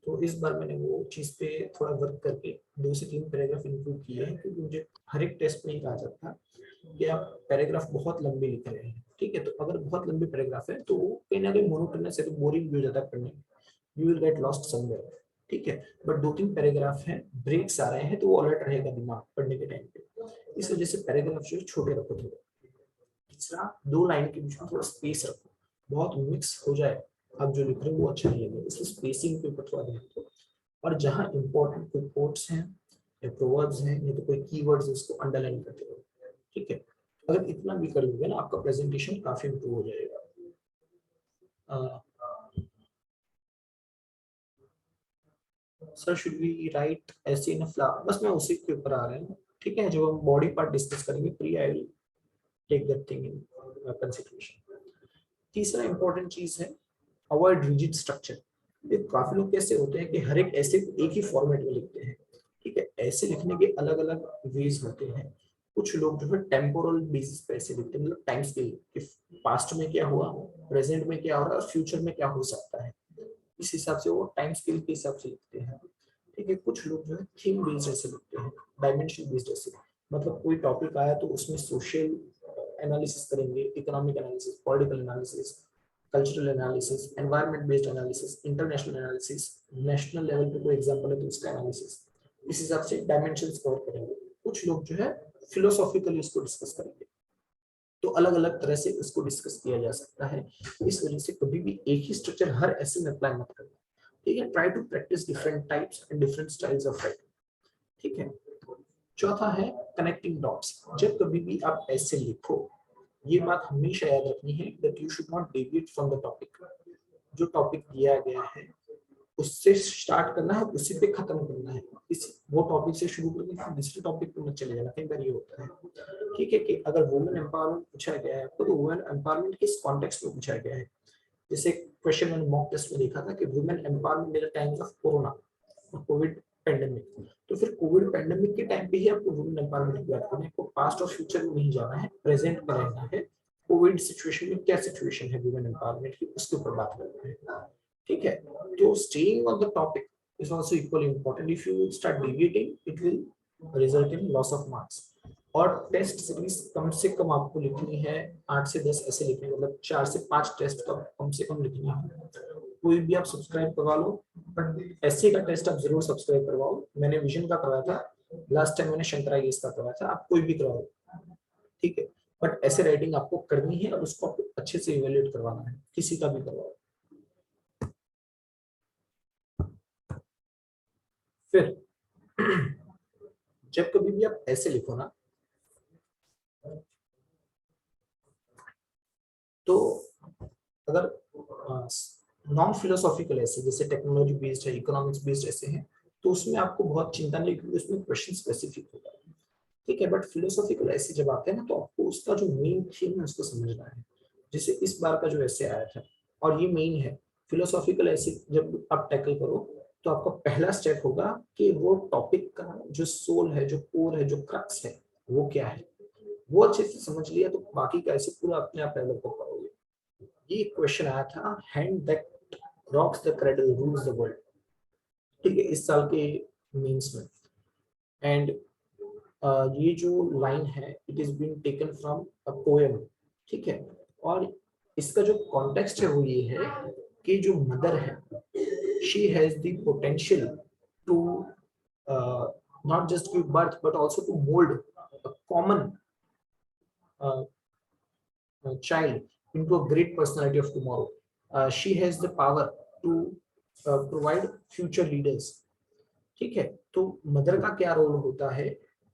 तो इस बार मैंने वो चीज पे थोड़ा वर्क करके 2 से 3 पैराग्राफ इंक्लूड किए हैं, क्योंकि मुझे हर एक टेस्ट में ही कहा जाता था कि आप पैराग्राफ बहुत लंबे लिख रहे हैं। ठीक है, तो अगर बहुत लंबे पैराग्राफ है तो कहीं ना कहीं मोनोटोनस है, तो बोरिंग भी हो जाता है पढ़ने में, you will get lost somewhere. ठीक है, बट 2-3 पैराग्राफ हैं, ब्रेक्स आ रहे हैं तो वो अलर्ट रहेगा दिमाग पढ़ने के टाइम पे। इस वजह से पैराग्राफ जो है छोटे रखो थोड़े। तीसरा, 2 लाइन के बीच में थोड़ा स्पेस रखो, बहुत मिक्स हो जाए आप जो लिख रहे हो वो अच्छा नहीं लगेगा, इसलिए स्पेसिंग के ऊपर थोड़ा ध्यान दो। और जहाँ इंपॉर्टेंट कोई कोट्स हैं या प्रोवर्ब्स हैं या तो कोई कीवर्ड्स, उसको अंडरलाइन करते रहो। ठीक है, अगर इतना भी कर लोगे ना आपका प्रेजेंटेशन काफी इंप्रूव हो जाएगा। सर शुड वी राइट ऐसे इन फ्लावर, बस मैं उसी के ऊपर आ रहा हूँ। ठीक है, जब हम बॉडी पार्ट डिस्कस करेंगे प्री I will take that thing in consideration. तीसरा इंपॉर्टेंट चीज है अवॉइड रिजिड स्ट्रक्चर। ये काफी लोग कैसे होते हैं कि हर एक ऐसे एक ही फॉर्मेट में लिखते हैं। ठीक है, ऐसे लिखने के अलग अलग वेज होते हैं। कुछ लोग जो है टेम्पोरल बेसिस पे ऐसे लिखते हैं, मतलब टाइम स्केल कि पास्ट में क्या हुआ, प्रेजेंट में क्या हो रहा है और फ्यूचर में क्या हो सकता है, इस हिसाब से वो टाइम स्केल के हिसाब से लिखते हैं। ठीक है, कुछ लोग जो है थीम बेस्ड ऐसे लिखते हैं, डायमेंशन बेस्ड ऐसे, मतलब कोई टॉपिक आया तो उसमें सोशल एनालिसिस करेंगे, economic analysis, political analysis, cultural analysis, environment based analysis, international analysis, national level पे कोई एग्जांपल है तो उसका एनालिसिस, इस हिसाब से डायमेंशंस कवर करेंगे। कुछ लोग जो है फिलोसॉफिकली उसको डिस्कस करेंगे, तो अलग अलग तरह से उसको डिस्कस किया जा सकता है। इस वजह से कभी भी एक ही स्ट्रक्चर हर ऐसे में अप्लाई मत करना। ठीक है, try to practice different types and different styles of writing. ठीक है, चौथा है कनेक्टिंग डॉट्स। जब कभी भी आप ऐसे लिखो, ये बात हमेशा याद रखनी है that you should not deviate from the topic. जो टॉपिक दिया गया है उससे स्टार्ट करना है, उसी पे खत्म करना है। इस वो टॉपिक से शुरू करके फिर दूसरे टॉपिक पे मत चले जाना, कई बार ये होता है। ठीक है, कि अगर वुमेन एम्पावरमेंट पूछा गया है आपको तो वुमेन एम्पावरमेंट किस कॉन्टेक्स्ट में पूछा गया है। जैसे क्वेश्चन मैंने मॉक टेस्ट में देखा था कि women empowerment in the times of corona और कोविड पेंडेमिक। तो फिर कोविड पेंडेमिक के टाइम पे ही आपको वुमेन एम्पावरमेंट की बात करनी है, आपको पास्ट और फ्यूचर में नहीं जाना है, प्रेजेंट में रहना है। कोविड सिचुएशन में क्या सिचुएशन है वुमेन एम्पावरमेंट की, उसके ऊपर बात करना है। ठीक है, तो staying on the topic is also equally important. If you start deviating, it will result in loss of marks. और टेस्ट सीरीज कम से कम आपको लिखनी है 8 से 10 ऐसे लिखने, मतलब 4 से 5 टेस्ट कम से कम लिखनी है। कोई भी आप सब्सक्राइब करवा लो, बट ऐसे का टेस्ट आप जरूर सब्सक्राइब करवाओ। मैंने विजन का करवाया था लास्ट टाइम, मैंने शंकर आईएएस का करवाया था, आप कोई भी करवाओ। ठीक है, बट ऐसे राइटिंग आपको करनी है और उसको आपको अच्छे से इवेल्युएट करवाना है, किसी का भी करवाओ। फिर जब कभी भी आप ऐसे लिखो ना, तो अगर नॉन फिलोसॉफिकल ऐसे जैसे टेक्नोलॉजी बेस्ड है, इकोनॉमिक्स बेस्ड ऐसे हैं, तो उसमें आपको बहुत चिंता नहीं, क्योंकि उसमें क्वेश्चन स्पेसिफिक होगा। ठीक है, बट फिलोसॉफिकल ऐसे जब आते हैं ना, तो आपको उसका जो मेन थीम है उसको समझना है। जैसे इस बार का जो ऐसे आया था, और ये मेन है फिलोसॉफिकल ऐसे जब आप टैकल करो, तो आपका पहला स्टेप होगा कि वो टॉपिक का जो सोल है, जो कोर है, जो क्रक्स है, वो क्या है। वो अच्छे से समझ लिया तो बाकी का ऐसे पूरा अपने आप डेवलप कर पाओगे। ये क्वेश्चन आया था, hand that rocks the cradle rules the world. ठीक है, इस साल के मीन्स में। एंड ये जो लाइन है it is been taken from a poem. ठीक है, और इसका जो कॉन्टेक्स्ट है वो ये है कि जो मदर है, she has the potential to not just give birth but also to mould a common child into a great personality of tomorrow. She has the power to provide future leaders. ठीक है, तो mother का क्या role होता है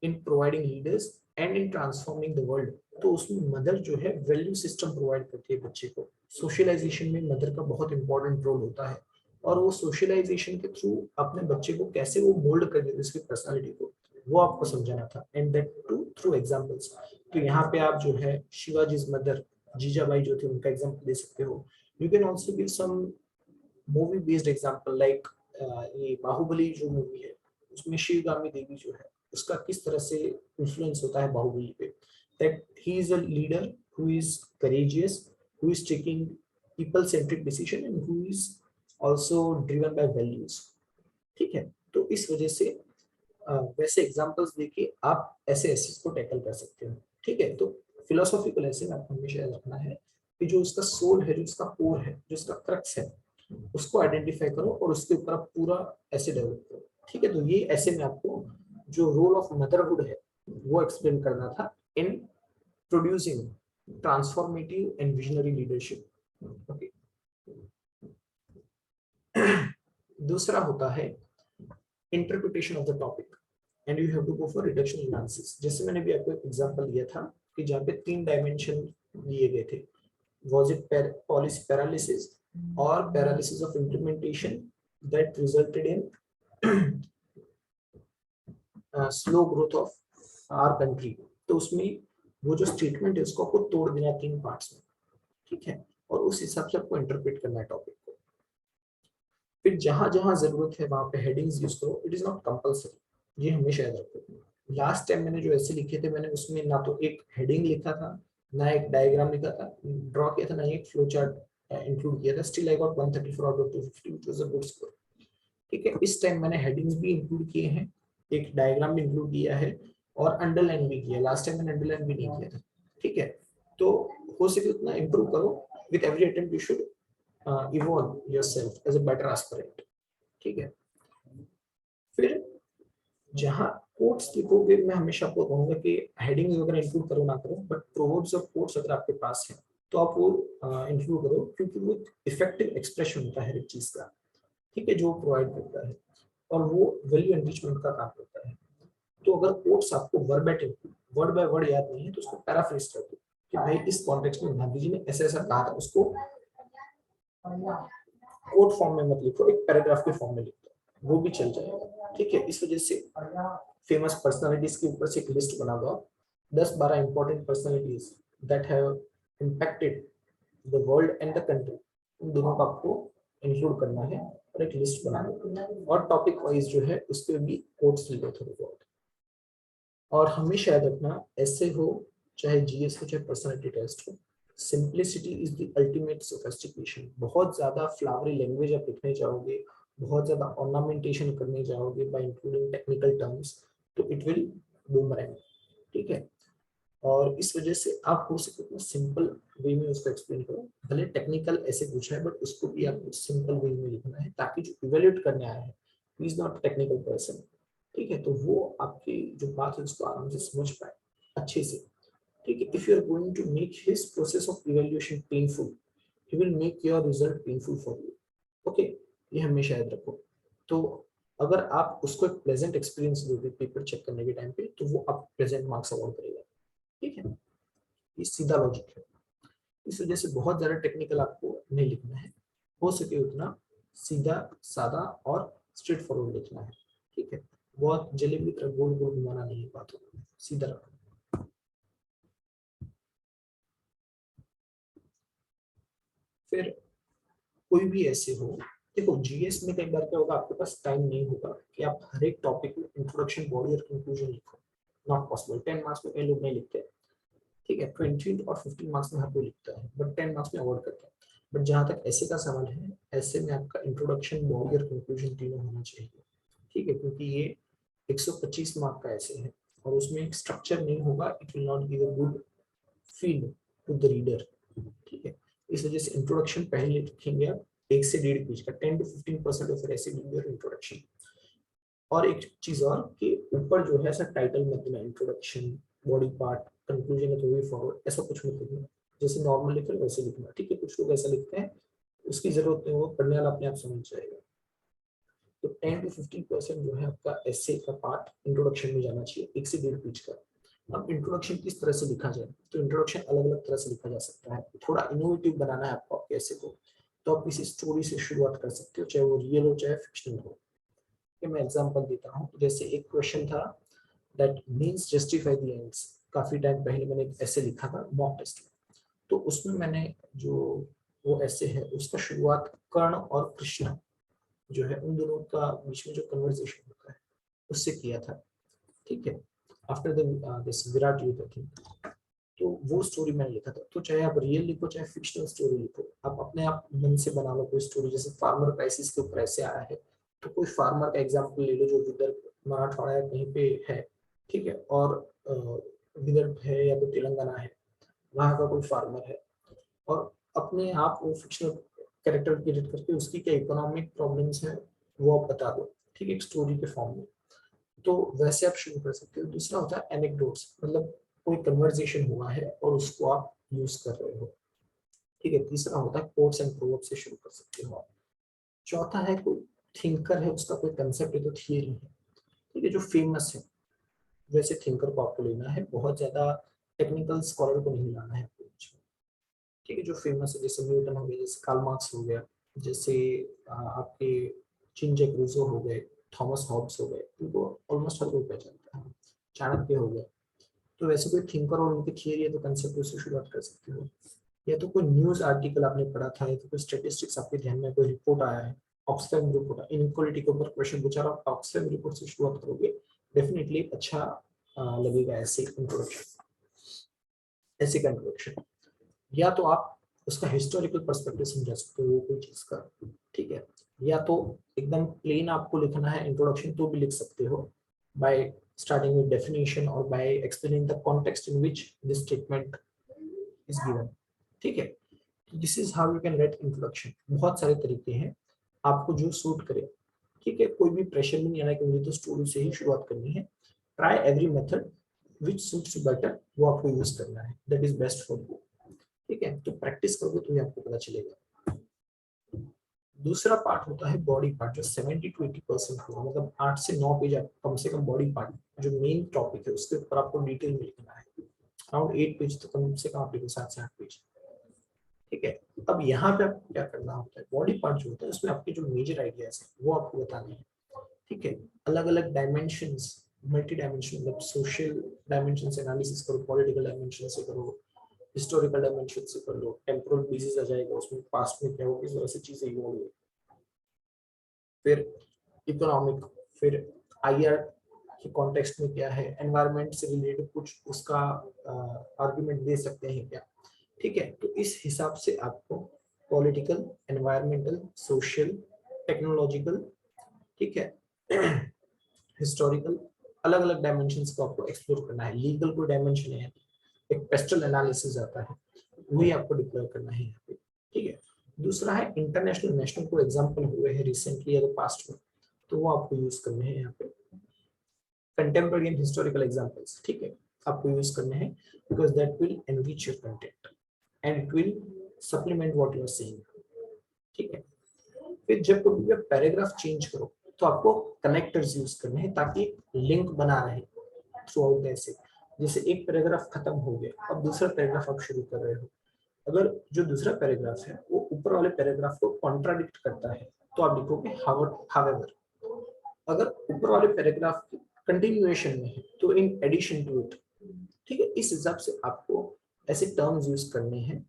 in providing leaders and in transforming the world? तो उसमें mother जो है वैल्यू सिस्टम प्रोवाइड करती है बच्चे को। सोशलाइजेशन में मदर का बहुत इंपॉर्टेंट रोल होता है, और वो सोशलाइजेशन के थ्रू अपने बच्चे को कैसे वो मोल्ड कर देते उसकी पर्सनालिटी को, वो आपको समझाना था, and that too through examples. तो यहाँ पे आप जो है शिवाजी's मदर जीजाबाई जो थे उनका एग्जांपल दे सकते हो। You can also give some movie based example like ये बाहुबली जो मूवी है उसमें शिवगामी देवी जो है उसका किस तरह से इन्फ्लुएंस होता है बाहुबली पे, that he is a leader who is courageous, who is taking people centric decision and who is also driven by values. ठीक है, तो इस वजह से वैसे एग्जांपल्स देके आप ऐसे एसेस को टैकल कर सकते हो। ठीक है, तो फिलोसॉफिकल ऐसे में आपको हमेशा याद रखना है कि जो उसका सोल है, जो उसका कोर है, जो उसका क्रक्स है, उसको आइडेंटिफाई करो और उसके ऊपर आप पूरा ऐसे डेवलप करो। ठीक है, तो ये ऐसे में आपको जो रोल ऑफ मदरहुड है वो एक्सप्लेन करना था in producing transformative and visionary leadership. Okay, दूसरा होता है interpretation of the topic and you have to go for reduction analysis. जैसे मैंने भी आपको एक एग्जांपल दिया था कि जहाँ पे 3 डायमेंशन दिए गए थे, was it policy paralysis or paralysis of implementation that resulted in slow growth of our country? तो उसमें वो जो स्टेटमेंट है उसको आपको तोड़ देना 3 पार्ट्स में। ठीक है, और उस हिसाब से आपको इंटरप्रेट करना है टॉपिक को। फिर जहां जहां जरूरत है वहां पे हेडिंग्स यूज करो, इट इज नॉट कंपल्सरी, ये हमेशा याद रखो। लास्ट टाइम मैंने जो ऐसे लिखे थे मैंने उसमें ना तो एक हेडिंग लिखा था, ना एक डायग्राम लिखा था, ड्रॉ किया था, ना एक फ्लो चार्ट इंक्लूड किया था। Still I got 134 out of 250 which was a good score. ठीक है, इस टाइम मैंने हेडिंग्स भी इंक्लूड किए हैं, एक डायग्राम भी इंक्लूड किया है और अंडरलाइन भी किया। लास्ट टाइम मैंने अंडरलाइन भी नहीं किया था। ठीक है, तो हो सके उतना इंप्रूव करो। With every attempt you should evolve yourself as a better aspirant. ठीक है, फिर जहां कोट्स लिखोगे मैं हमेशा आपको कहूंगा कि हेडिंग वगैरह इंक्लूड करो ना करो, बट प्रोवर्ब्स और कोट्स अगर आपके पास है तो आप वो इंक्लूड करो, क्योंकि वो इफेक्टिव एक्सप्रेशन होता है हर एक चीज का। ठीक है, जो प्रोवाइड करता है और वो वैल्यू एनरिचमेंट का काम करता है। तो अगर कोट्स आपको वर्बेटिम वर्ड बाय वर्ड याद नहीं है तो उसको पैराफ्रेज कर दो कि भाई इस कॉन्टेक्स्ट में गांधी जी ने ऐसा ऐसा कहा था, उसको कोट फॉर्म में मत लिखो, एक पैराग्राफ के फॉर्म में लिखो, वो भी चल जाएगा। ठीक है, इस वजह से फेमस पर्सनालिटीज के ऊपर से एक लिस्ट बना दो, 10-12 important personalities that have impacted the world and the country, उन दोनों को आपको इंक्लूड करना है और एक लिस्ट बना दो, और टॉपिक वाइज जो है उस पर भी कोट्स लिखो थोड़े बहुत। और हमेशा याद रखना, ऐसे हो चाहे जीएस हो चाहे पर्सनालिटी टेस्ट हो, simplicity is the ultimate sophistication. बहुत ज्यादा फ्लावरी लैंग्वेज आप लिखने जाओगे, बहुत ज्यादा ऑर्नामेंटेशन करने जाओगे बाय इंक्लूडिंग टेक्निकल टर्म्स, तो इट विल बूमरैंग। ठीक है, और इस वजह से आप हो सके तो सिंपल वे में उसको एक्सप्लेन करो। भले टेक्निकल ऐसे पूछा है बट उसको भी आपको सिंपल वे में लिखना है, ताकि जो इवेल्युएट करने आया है he is not technical person. ठीक है, तो वो आपकी जो बात है उसको आराम से समझ पाए अच्छे से। ठीक है, if you are going to make his process of evaluation painful, he will make your result painful for you. Okay, ये हमेशा याद रखो। तो अगर आप उसको एक प्लेजेंट एक्सपीरियंस दोगे पेपर चेक करने के टाइम पे, तो वो आप प्लेजेंट मार्क्स अवार्ड करेगा। ठीक है, ये सीधा लॉजिक है। इस वजह से बहुत ज्यादा टेक्निकल आपको नहीं लिखना है, हो सके उतना सीधा सादा और स्ट्रेट फॉरवर्ड लिखना है। ठीक है, बहुत जलेबी की तरह गोल गोल घुमाना नहीं है बातों को, सीधा रखना। फिर कोई भी ऐसे हो, देखो जीएस में कई बार क्या होगा, आपके पास टाइम नहीं होगा कि आप हर एक टॉपिक में इंट्रोडक्शन, बॉडी और कंक्लूजन लिखो। Not possible. 10 मार्क्स में कई लोग नहीं लिखते। ठीक है, 20 और 15 मार्क्स में हर कोई लिखता है, बट 10 मार्क्स में अवॉइड करता है। बट जहां तक ऐसे का सवाल है, ऐसे में आपका इंट्रोडक्शन, बॉडी और कंक्लूजन तीनों होना चाहिए। ठीक है, क्योंकि ये 125 मार्क का ऐसे है और उसमें एक स्ट्रक्चर नहीं होगा, it will not give a good feel to the reader. ठीक है, इस वजह से इंट्रोडक्शन पहले लिखेंगे आप 1 से 1.5 पेज का, 10 to 15% ऑफ ऐसे इंट्रोडक्शन। और एक चीज और कि ऊपर जो है ऐसा टाइटल मत देना, इंट्रोडक्शन, बॉडी पार्ट, कंक्लूजन है तो वे फॉरवर्ड, ऐसा कुछ मत देना। जैसे नॉर्मल लिख रहे हो वैसे लिखना, ठीक है। कुछ लोग ऐसा लिखते हैं, उसकी जरूरत नहीं, वो पढ़ने वाला अपने आप समझ जाएगा। तो 10 to 15% जो है आपका एसे का पार्ट इंट्रोडक्शन में जाना चाहिए, 1 से 1.5 पेज का। अब इंट्रोडक्शन किस तरह से लिखा जाए, तो इंट्रोडक्शन अलग अलग तरह से लिखा जा सकता है। थोड़ा इनोवेटिव बनाना है आपको आपके एसे को, तो आप किसी स्टोरी से शुरुआत कर सकते हो, चाहे वो रियल हो चाहे फिक्शनल हो। मैं एग्जांपल देता हूँ, जैसे एक क्वेश्चन था that means justify the ends, काफी टाइम पहले मैंने एक ऐसे लिखा था मॉक टेस्ट में। तो उसमें मैंने जो वो ऐसे है उसका शुरुआत कर्ण और कृष्ण जो है उन दोनों का बीच में जो कन्वर्सेशन होता है उससे किया था, ठीक है। आफ्टर द दिस विराट युद्ध थी, तो वो स्टोरी मैंने लिखा था। तो चाहे आप रियल लिखो चाहे फिक्शनल स्टोरी लिखो, आप अपने आप मन से बना लो कोई स्टोरी। जैसे फार्मर क्राइसिस के ऊपर ऐसे आया है, तो कोई फार्मर का एग्जांपल ले लो जो विदर्भ मराठवाड़ा या कहीं पे है, ठीक है। और विदर्भ है या तो तेलंगाना है, वहाँ का कोई फार्मर है, और अपने आप वो फिक्शनल कैरेक्टर क्रिएट करके उसकी क्या इकोनॉमिक प्रॉब्लम्स है वो आप बता दो, ठीक है, एक स्टोरी के फॉर्म में। तो वैसे आप शुरू कर सकते हो। दूसरा होता है एनेक्डोट्स, मतलब कोई कन्वर्सेशन हुआ है और उसको आप यूज कर रहे हो, ठीक है। तीसरा होता है कोट्स एंड प्रोवर्ब्स से शुरू कर सकते हो आप। चौथा है कोई थिंकर है, उसका कोई कंसेप्ट है तो थियरी है, ठीक है, जो फेमस है वैसे थिंकर को आपको लेना है, बहुत ज्यादा टेक्निकल स्कॉलर को नहीं लाना है आपको, ठीक है। जो फेमस है जैसे न्यूटन हो गया, जैसे कार्ल मार्क्स हो गया, जैसे आपके जीन जैक रूसो हो गए, थॉमस हॉब्स हो गए, इनको ऑलमोस्ट हर कोई पहचानता है, चाणक्य हो गया। तो वैसे कोई थिंकर और उनकी थियरी है तो कंसेप्ट से शुरुआत कर सकते हो। या तो कोई न्यूज आर्टिकल आपने पढ़ा था, या तो कोई स्टेटिस्टिक्स आपके ध्यान में कोई रिपोर्ट आया है, ऑक्सफैम रिपोर्ट, इनइक्वालिटी के ऊपर क्वेश्चन पूछा रहा, आप ऑक्सफैम रिपोर्ट से शुरुआत करोगे, डेफिनेटली अच्छा लगेगा ऐसे इंट्रोडक्शन, ऐसे का इंट्रोडक्शन। या तो आप उसका हिस्टोरिकल पर्सपेक्टिव समझा सकते हो कोई चीज का, ठीक है। या तो एकदम प्लेन आपको लिखना है इंट्रोडक्शन तो भी लिख सकते हो, बाय स्टार्टिंग विद डेफिनेशन और by explaining the context in which this statement is given, ठीक है। This is how you can write introduction. बहुत सारे तरीके हैं, आपको जो सूट करे, ठीक है। कोई भी प्रेशर नहीं आना कि मुझे तो स्टोरी से ही शुरुआत करनी है। Try every method which suits you better, वो आपको यूज करना है, that is best for you, ठीक है। तो प्रैक्टिस करोगे तो ही आपको पता चलेगा। दूसरा पार्ट होता है बॉडी पार्ट, जो 70 to 80% होगा, मतलब 8 से 9 पेज आप कम से कम बॉडी पार्ट जो मेन टॉपिक है उसके ऊपर आपको डिटेल में लिखना है। अराउंड 8 पेज तो कम से कम आप लिखो, 7 से 8 पेज, ठीक है। अब यहाँ पे आपको क्या करना होता है, बॉडी पार्ट जो होता है उसमें आपके जो मेजर आइडियाज है वो आपको बताने हैं, ठीक है। अलग अलग डायमेंशंस, मल्टी डायमेंशन, मतलब सोशल डायमेंशन से एनालिसिस करो, पॉलिटिकल डायमेंशन से करो, हिस्टोरिकल डायमेंशन से कर लो, टेम्पोरल बेसिस आ जाएगा उसमें, पास्ट में क्या हो किस तरह से चीजें इवॉल्व हुई, फिर इकोनॉमिक, फिर आईआर के कॉन्टेक्स्ट में क्या है, एनवायरनमेंट से रिलेटेड कुछ उसका आर्गुमेंट दे सकते हैं क्या, ठीक है। तो इस हिसाब से आपको पॉलिटिकल, एनवायरमेंटल, सोशल, टेक्नोलॉजिकल, ठीक है, हिस्टोरिकल, अलग अलग डायमेंशंस को आपको एक्सप्लोर करना है। लीगल कोई डायमेंशन है, एक पेस्टल एनालिसिस आता है, वही आपको डिप्लॉय करना है यहाँ पे, ठीक है। दूसरा है इंटरनेशनल, नेशनल को एग्जांपल हुए हैं रिसेंटली या तो पास्ट में, तो वो आपको यूज करने हैं यहाँ पे। कंटेम्पररी एंड हिस्टोरिकल एग्जांपल्स, ठीक है, आपको यूज करने हैं, because that will enrich your content and it will supplement what you are saying, ठीक है। फिर जब कभी आप पैराग्राफ चेंज करो तो आपको कनेक्टर्स यूज करने हैं ताकि लिंक बना रहे थ्रू आउट ऐसे। जैसे एक पैराग्राफ खत्म हो गया, अब दूसरा पैराग्राफ आप शुरू कर रहे हो, अगर जो दूसरा पैराग्राफ है वो ऊपर वाले पैराग्राफ को कॉन्ट्राडिक्ट करता है तो आप लिखोगे हावेवर। अगर ऊपर वाले पैराग्राफ कंटिन्यूएशन में है तो इन एडिशन टू इट, ठीक है। इस हिसाब से आपको ऐसे टर्म्स यूज करने हैं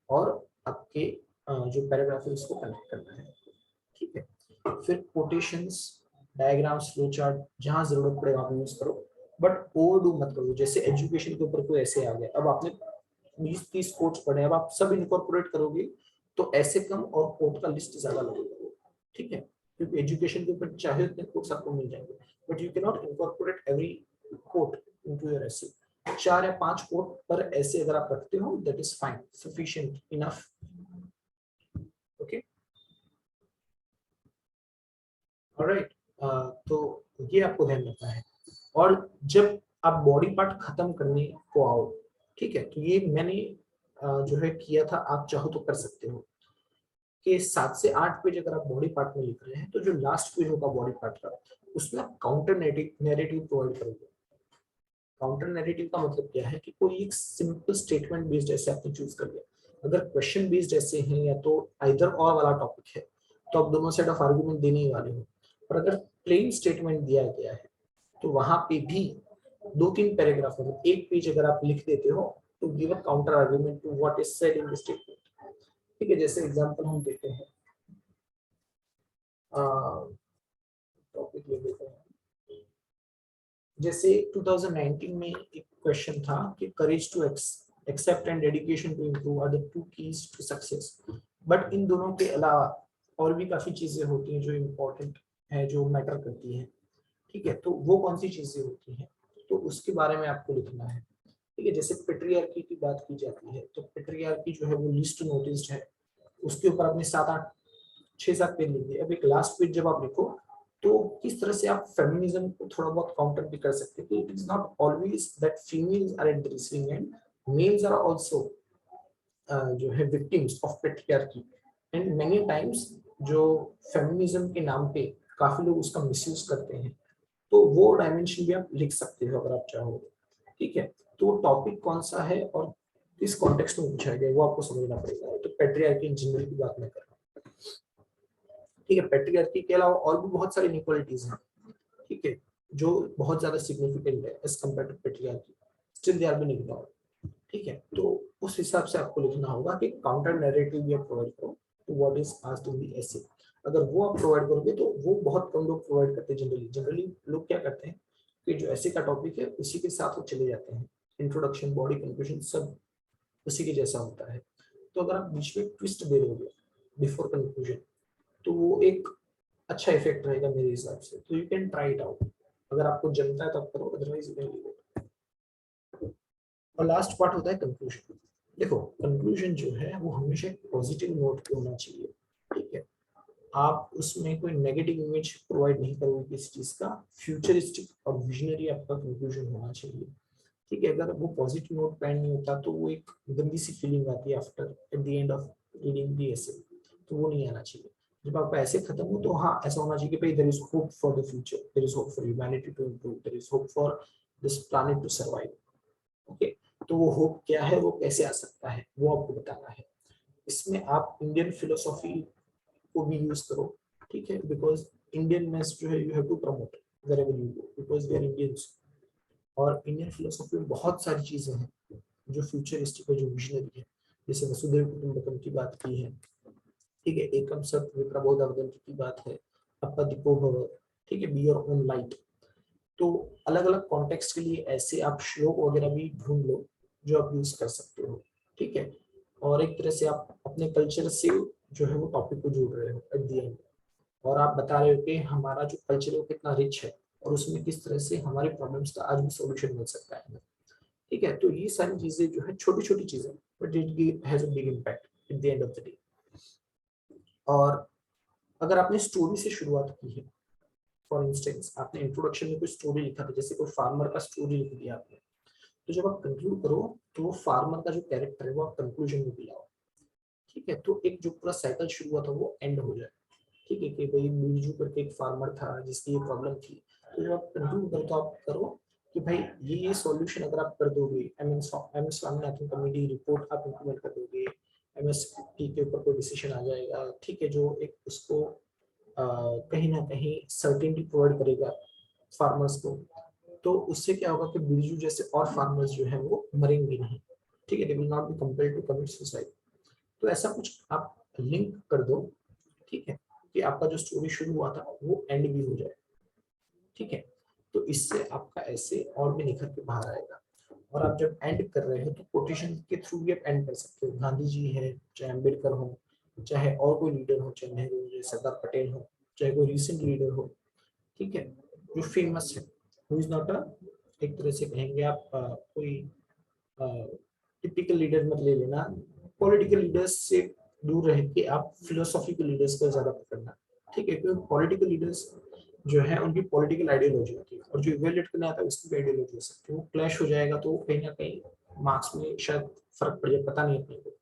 और आपके जो पैराग्राफ है उसको कनेक्ट करना है, ठीक है। फिर कोटेशंस, डायग्राम्स, फ्लो चार्ट, जहां जरूरत पड़े वहां पे यूज करो, बट ओवरडू मत करो। जैसे एजुकेशन के ऊपर कोई ऐसे आ गया, अब आपने 20-30 कोट्स पढ़े, अब आप सब इनकॉर्पोरेट करोगे तो ऐसे कम और कोट का लिस्ट ज्यादा लगेगा, ठीक है। क्योंकि एजुकेशन के ऊपर चाहे उतने कोट्स आपको मिल जाएंगे, but you can not incorporate every quote into your essay. 4 या 5 कोट पर ऐसे अगर आप रखते हो that is fine, sufficient enough, okay, alright. तो ये आपको ध्यान रखना है। और जब आप बॉडी पार्ट खत्म करने को आओ, ठीक है, तो ये मैंने जो है किया था, आप चाहो तो कर सकते हो कि 7 से 8 पेज अगर आप बॉडी पार्ट में लिख रहे हैं तो जो लास्ट पेज होगा बॉडी पार्ट का, उसमें आप काउंटर नैरेटिव प्रोवाइड करोगे। काउंटर नैरेटिव का मतलब क्या है कि कोई एक सिंपल स्टेटमेंट बेस्ड ऐसे आपने चूज कर लिया। अगर क्वेश्चन बेस्ड ऐसे हैं या तो आइदर और वाला टॉपिक है तो आप दोनों सेट ऑफ आर्गुमेंट देने ही वाले हो। और अगर प्लेन स्टेटमेंट दिया गया है तो वहां पे भी 2-3 पैराग्राफ मतलब एक पेज अगर आप लिख देते हो तो give a counter argument to what is said in the statement. ठीक है, जैसे एग्जांपल हम देते हैं, टॉपिक ले लेते हैं, जैसे 2019 में एक क्वेश्चन था कि courage to accept and dedication to improve are the two keys to success. But इन दोनों के अलावा और भी काफी चीजें होती हैं जो इम्पोर्टेंट है, जो मैटर करती हैं। ठीक है, तो वो कौन सी चीजें होती हैं, तो उसके बारे में आपको लिखना है। ठीक है, जैसे पेट्रियार्की की बात की जाती है तो पेट्रियार्की जो है वो लिस्ट नोटिस्ड है, उसके ऊपर आपने 7-8-6-7 पेज लिख दिए। अब एक लास्ट पेज जब आप लिखो तो किस तरह से आप फेमिनिज्म को थोड़ा बहुत काउंटर भी कर सकते हैं कि it is not always that females are at the receiving end, males are also जो है victims of patriarchy. And many times जो फेमिनिज्म के नाम पे काफी लोग उसका मिसयूज करते हैं, तो वो डायमेंशन भी आप लिख सकते हो अगर आप चाहो। ठीक है, तो टॉपिक कौन सा है और किस कॉन्टेक्स्ट में पूछा गया वो आपको समझना पड़ेगा। तो पेट्रियार्की इन जनरल की बात मैं कर रहा हूँ। ठीक है, पेट्रियार्की के अलावा और भी बहुत सारी इनइक्वालिटीज हैं, ठीक है, जो बहुत ज्यादा सिग्निफिकेंट है as compared to patriarchy, still they are being ignored. ठीक है, तो उस हिसाब से आपको लिखना होगा कि काउंटर नैरेटिव भी आप प्रोवाइड करो to what is asked in the essay. अगर वो आप प्रोवाइड करोगे तो वो बहुत कम लोग प्रोवाइड करते हैं। जनरली लोग क्या करते हैं कि जो ऐसे का टॉपिक है उसी के साथ वो चले जाते हैं, इंट्रोडक्शन बॉडी कंक्लूजन सब उसी के जैसा होता है। तो अगर आप बीच में ट्विस्ट दे दोगे बिफोर कंक्लूजन तो वो एक अच्छा इफेक्ट रहेगा मेरे हिसाब से। तो you can try it out, अगर आपको जमता है तो आप करो, otherwise you can leave it. और लास्ट पार्ट होता है कंक्लूजन। देखो कंक्लूजन जो है वो हमेशा एक पॉजिटिव नोट पे होना चाहिए। ठीक है, आप उसमें कोई नेगेटिव इमेज प्रोवाइड नहीं करोगे किसी चीज का, फ्यूचरिस्टिक और विजनरी आपका कंक्लूजन होना चाहिए। ठीक है, अगर वो पॉजिटिव नोट पे नहीं होता तो वो एक गंदी सी फीलिंग आती है after at the end of reading the essay, तो वो नहीं आना चाहिए। जब आपका ऐसे खत्म हो तो हाँ ऐसा होना चाहिए कि भाई there is hope for the future, there is hope for humanity to improve, there is hope for this planet to survive. Okay, तो वो होप क्या है, वो कैसे आ सकता है, वो आपको बताना है। इसमें आप इंडियन फिलोसॉफी को भी यूज करो। ठीक है, बिकॉज इंडियन नेस जो है you have to promote wherever you go because we are Indians. और इंडियन फिलोसॉफी में बहुत सारी चीजें हैं जो फ्यूचरिस्टिक है, जो विजनरी है। जैसे वसुधैव कुटुंबकम की बात की है, ठीक है, एकम सत विप्रबोधवर्धन की बात है, अपा दीपो भव, ठीक है, बी योर ओन लाइट। तो अलग अलग कॉन्टेक्स्ट के लिए ऐसे आप श्लोक वगैरह भी ढूंढ लो जो आप यूज कर सकते हो। ठीक है, और एक तरह से आप अपने कल्चर से जो है वो टॉपिक को जोड़ रहे हो एट द एंड, और आप बता रहे हो कि हमारा जो कल्चर है वो कितना रिच है और उसमें किस तरह से हमारी प्रॉब्लम्स का आज भी सॉल्यूशन मिल सकता है। ठीक है, तो ये सारी चीजें जो है छोटी छोटी चीजें, but it has a big impact eight the end of the day. और अगर आपने स्टोरी से शुरुआत की है, फॉर इंस्टेंस आपने इंट्रोडक्शन में कोई स्टोरी लिखा था, जैसे कोई फार्मर का स्टोरी लिख दिया आपने, तो जब आप कंक्लूड करो तो वो फार्मर का जो कैरेक्टर है वो आप कंक्लूजन में भी लाओ। ठीक है, तो एक जो पूरा साइकिल शुरू हुआ था वो एंड हो जाए। ठीक है, कि भाई बिरजू करके एक फार्मर था जिसकी ये प्रॉब्लम थी, तो जब आप कंक्लूड करो तो आप करो कि भाई ये सॉल्यूशन अगर आप कर दोगे, M S Swaminathan committee report आप इम्प्लीमेंट कर दोगे, एमएसपी के ऊपर कोई डिसीजन आ जाएगा। ठीक है, जो एक उसको कहीं ना कहीं सर्टेनिटी प्रोवाइड करेगा फार्मर्स को, तो उससे क्या होगा कि बिरजू जैसे और फार्मर्स जो है वो मरेंगे नहीं। ठीक है, they will not be compelled to commit suicide. तो ऐसा कुछ आप लिंक कर दो, ठीक है, कि आपका जो स्टोरी शुरू हुआ था वो एंड भी हो जाए। ठीक है, तो इससे आपका ऐसे और भी निखर के बाहर आएगा। और आप जब एंड कर रहे हो तो कोटेशन के थ्रू भी आप एंड कर सकते हो। गांधी जी है, चाहे अम्बेडकर हो, चाहे और कोई लीडर हो, चाहे नेहरू हो, चाहे सरदार पटेल हो, चाहे कोई रिसेंट लीडर हो, ठीक है, जो फेमस है, हु इज नॉट अ, एक तरह से कहेंगे आप कोई टिपिकल लीडर मत ले लेना, पॉलिटिकल लीडर्स से दूर रह के आप फिलोसॉफिकल लीडर्स को ज्यादा पकड़ना। ठीक है, क्योंकि पॉलिटिकल लीडर्स जो है उनकी पॉलिटिकल आइडियोलॉजी होती है और जो इवेल्युएट करने आता है उसकी भी आइडियोलॉजी हो सकती है, वो क्लैश हो जाएगा तो कहीं ना कहीं मार्क्स में शायद फर्क पड़ जाए, पता नहीं अपने को,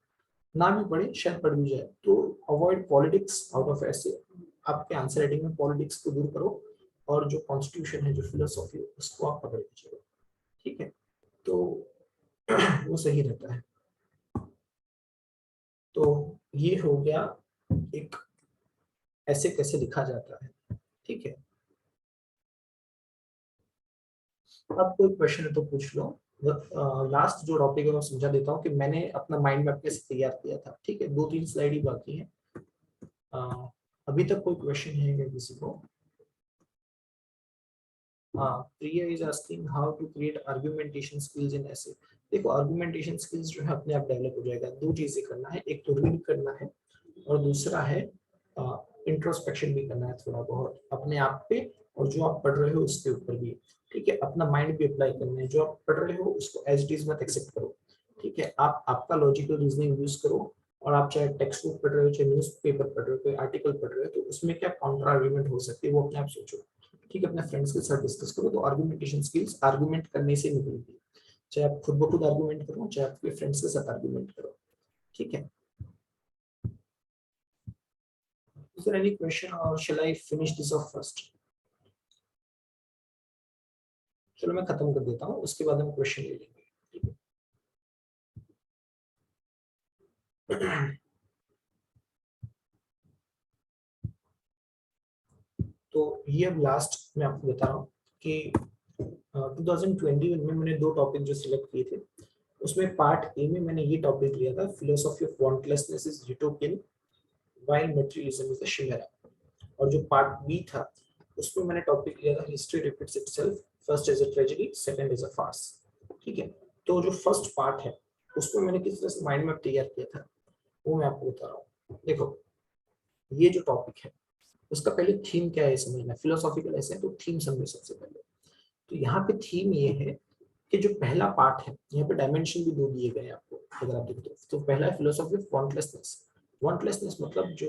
ना भी पढ़े शायद पढ़ भी जाए। तो अवॉइड पॉलिटिक्स आउट ऑफ ऐसे, आपके आंसर राइटिंग में पॉलिटिक्स को दूर करो, और जो कॉन्स्टिट्यूशन है, जो फिलोसॉफी है, उसको आप पकड़ लीजिएगा, ठीक है। तो वो सही रहता है। तो ये हो गया एक ऐसे कैसे लिखा जाता है, ठीक है। अब कोई क्वेश्चन है तो पूछ लो। लास्ट जो टॉपिक है मैं समझा देता हूँ कि मैंने अपना माइंड मैप कैसे तैयार किया था, ठीक है। 2-3 स्लाइड ही बाकी है। अ, अभी तक कोई क्वेश्चन है क्या किसी को? हाँ, Priya is asking how to create argumentation skills in essay. देखो, आर्गुमेंटेशन स्किल्स जो है अपने आप डेवलप हो जाएगा। दो चीजें करना है, एक तो रीड करना है, और दूसरा है इंट्रोस्पेक्शन भी करना है थोड़ा बहुत अपने आप पे, और जो आप पढ़ रहे हो उसके ऊपर भी, ठीक है। अपना माइंड भी अप्लाई करना है, जो आप पढ़ रहे हो उसको एज इट इज मत एक्सेप्ट करो, ठीक है। आप आपका लॉजिकल रीजनिंग यूज करो, और आप चाहे टेक्स्ट बुक पढ़ रहे हो, चाहे न्यूज पेपर पढ़ रहे हो, कोई आर्टिकल पढ़ रहे हो, तो उसमें क्या काउंटर आर्ग्यूमेंट हो सकती है वो अपने आप सोचो, ठीक है। अपने फ्रेंड्स के साथ डिस्कस करो, तो आर्गुमेंटेशन स्किल्स आर्गुमेंट करने से निकलती है। चाहे आप खुद ब खुद आर्गुमेंट करो, चाहे आपके फ्रेंड्स के साथ आर्गुमेंट करो, ठीक है। Is there any question or shall I finish this off first? चलो मैं खत्म कर देता हूँ, उसके बाद हम क्वेश्चन ले लेंगे, ठीक है। तो ये अब लास्ट मैं आपको बता रहा हूँ कि 2021 में मैंने 2 टॉपिक जो सिलेक्ट किए थे, उसमें पार्ट ए में मैंने ये टॉपिक लिया था, philosophy of wantlessness is utopian while materialism is a chimera. और जो पार्ट बी था, उसमें मैंने टॉपिक लिया था, history repeats itself, first as a tragedy, second as a farce, ठीक है। तो जो फर्स्ट पार्ट है, उसमें मैंने किस तरह से माइंड मैप तैयार किया था, वो मैं आपको बता रहा हूँ। देखो, ये जो टॉपिक है, उसका पहले थीम क्या है समझना। फिलोसॉफिकल ऐसे है तो थीम समझो सबसे पहले। तो यहाँ पे थीम ये है कि जो पहला पार्ट है, यहाँ पे डायमेंशन भी 2 दिए गए हैं आपको, अगर आप देखो तो पहला है फिलोसॉफी ऑफ वांटलेसनेस। वांटलेसनेस मतलब जो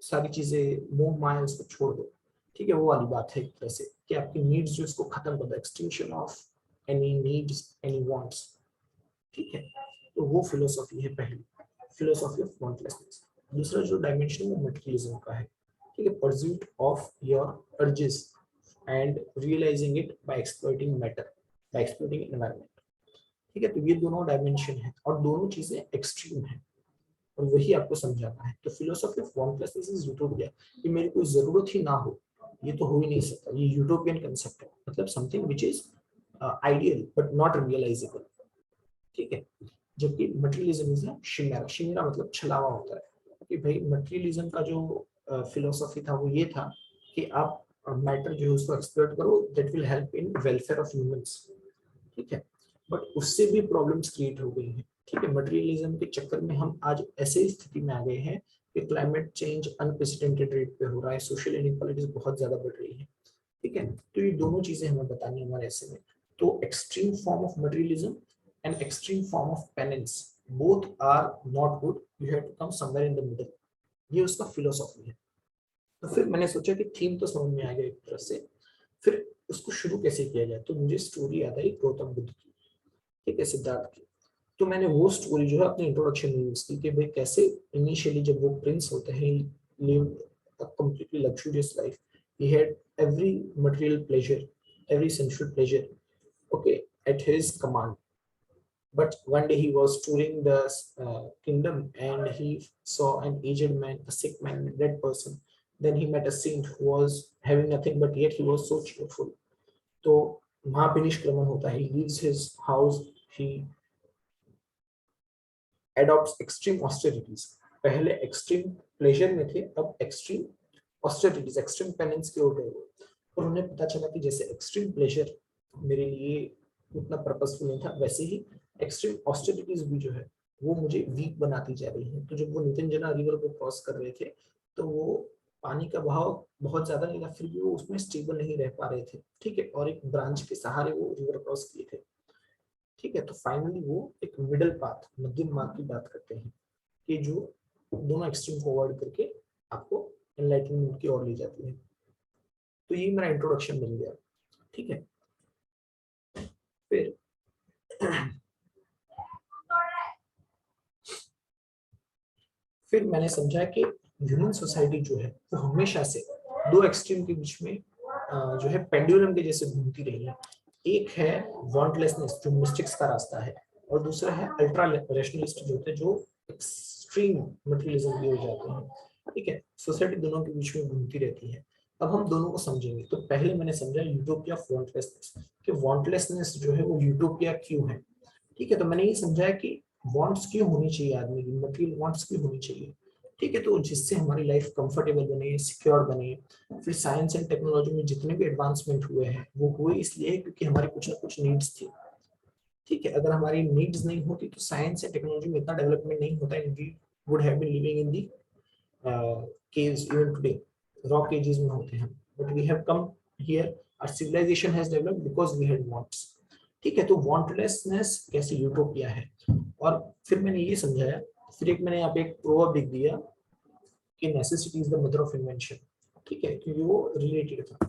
सारी चीजें मोह माया उसको छोड़ दो, ठीक है। वो वाली बात है एक तरह से कि आपकी नीड्स जो इसको खत्म कर दो, extinction of any needs, any wants, ठीक है। तो वो फिलोसॉफी है पहली, फिलोसॉफी ऑफ वांटलेसनेस। दूसरा जो डायमेंशन है वो मटेरियलिज्म का है, ठीक है। Pursuit of your urges and realising it by exploiting matter, by exploiting environment, ठीक है। तो ये दोनों डायमेंशन है, और दोनों चीजें एक्सट्रीम है, और वही आपको समझाना है। तो philosophy of wantlessness is utopia, कि मेरी कोई जरूरत ही ना हो, ये तो हो ही नहीं सकता। ये यूटोपियन कंसेप्ट है, मतलब something which is ideal but not realisable, ठीक है। जबकि मटेरियलिज्म इज शिमेरा, शिमेरा मतलब छलावा होता है कि भाई मटेरियलिज्म का जो फिलोसॉफी था वो ये था कि आप मैटर जो है उसको एक्सप्लोइट करो, that will help in welfare of humans, ठीक है। बट उससे भी प्रॉब्लम्स क्रिएट हो गई हैं, ठीक है। मटेरियलिज्म के चक्कर में हम आज ऐसे स्थिति में आ गए हैं कि क्लाइमेट चेंज अनप्रेसिडेंटेड रेट पे हो रहा है, सोशल इनइक्वालिटीज बहुत ज्यादा बढ़ रही है, ठीक है। तो ये दोनों चीजें हमें बतानी है हमारे ऐसे में। तो extreme form of materialism and extreme form of penance, both are not good, you have to come somewhere in the middle, ये उसका फिलोसॉफी है। तो फिर मैंने सोचा कि थीम तो समझ में आ गया एक तरह से, फिर उसको शुरू कैसे किया जाए। तो मुझे स्टोरी याद आई गौतम बुद्ध की, ठीक है, सिद्धार्थ की। तो मैंने वो स्टोरी जो है अपने इंट्रोडक्शन में यूज की कि भाई कैसे इनिशियली जब वो प्रिंस होते हैं, live a completely luxurious life, he had every material pleasure, every sensual pleasure, okay, at his command. But one day he was touring the kingdom, and he saw an aged man, a sick man, a dead person. Then he met a saint who was having nothing, but yet he was so cheerful. तो वहां पे निष्क्रमण होता है, he leaves his house, he adopts extreme austerities. पहले extreme pleasure में थे, अब extreme austerities, extreme penance की ओर गए वो। और उन्हें पता चला कि जैसे extreme pleasure मेरे लिए उतना पर्पसफुल नहीं था, वैसे ही एक्सट्रीम ऑस्टेरिटीज भी जो है वो मुझे वीक बनाती जा रही है। तो जब वो नितिंजना रिवर को क्रॉस कर रहे थे, तो वो पानी का बहाव बहुत ज्यादा नहीं था, फिर भी वो उसमें स्टेबल नहीं रह पा रहे थे, ठीक है। और एक ब्रांच के सहारे वो रिवर क्रॉस किए थे, ठीक है। तो फाइनली वो एक मिडिल पाथ, मध्यम मार्ग की बात करते हैं कि जो दोनों एक्सट्रीम को अवॉइड करके आपको एनलाइटनमेंट की ओर ले जाती है। तो ये मेरा इंट्रोडक्शन मिल गया, ठीक है। फिर फिर मैंने समझा कि ह्यूमन सोसाइटी जो है वो हमेशा से दो एक्सट्रीम के बीच में जो है पेंडुलम के जैसे घूमती रही है। एक है वांटलेसनेस जो मिस्टिक्स का रास्ता है, और दूसरा है अल्ट्रा रैशनलिस्ट जो होते हैं, जो एक्सट्रीम मटेरियलिज्म की ओर जाते हैं। ठीक है, सोसाइटी दोनों के बीच में घूमती रहती है। अब हम दोनों को समझेंगे। तो पहले मैंने समझा यूटोपिया ऑफ वांटलेसनेस, कि वांटलेसनेस जो है वो यूटोपिया क्यों है। ठीक है, तो मैंने ये समझा है कि वांट्स क्यों होनी चाहिए, आदमी की मटेरियल वांट्स क्यों होनी चाहिए। ठीक है, तो जिससे हमारी लाइफ कंफर्टेबल बने, सिक्योर बने। फिर साइंस एंड टेक्नोलॉजी में जितने भी एडवांसमेंट हुए हैं वो हुए इसलिए क्योंकि हमारी कुछ ना कुछ नीड्स थी। ठीक है, अगर हमारी नीड्स नहीं होती तो साइंस एंड टेक्नोलॉजी में इतना डेवलपमेंट नहीं होता, and we would have been living in the caves even today, rock ages में होते हैं, but we have come here, our civilization has developed because we had wants। ठीक है, तो वांटलेसनेस कैसे यूटोपिया है। और फिर मैंने ये समझाया, फिर एक मैंने यहाँ पे एक प्रोवर्ब लिख दिया कि necessity is the mother of invention. ठीक है, क्योंकि वो रिलेटेड था।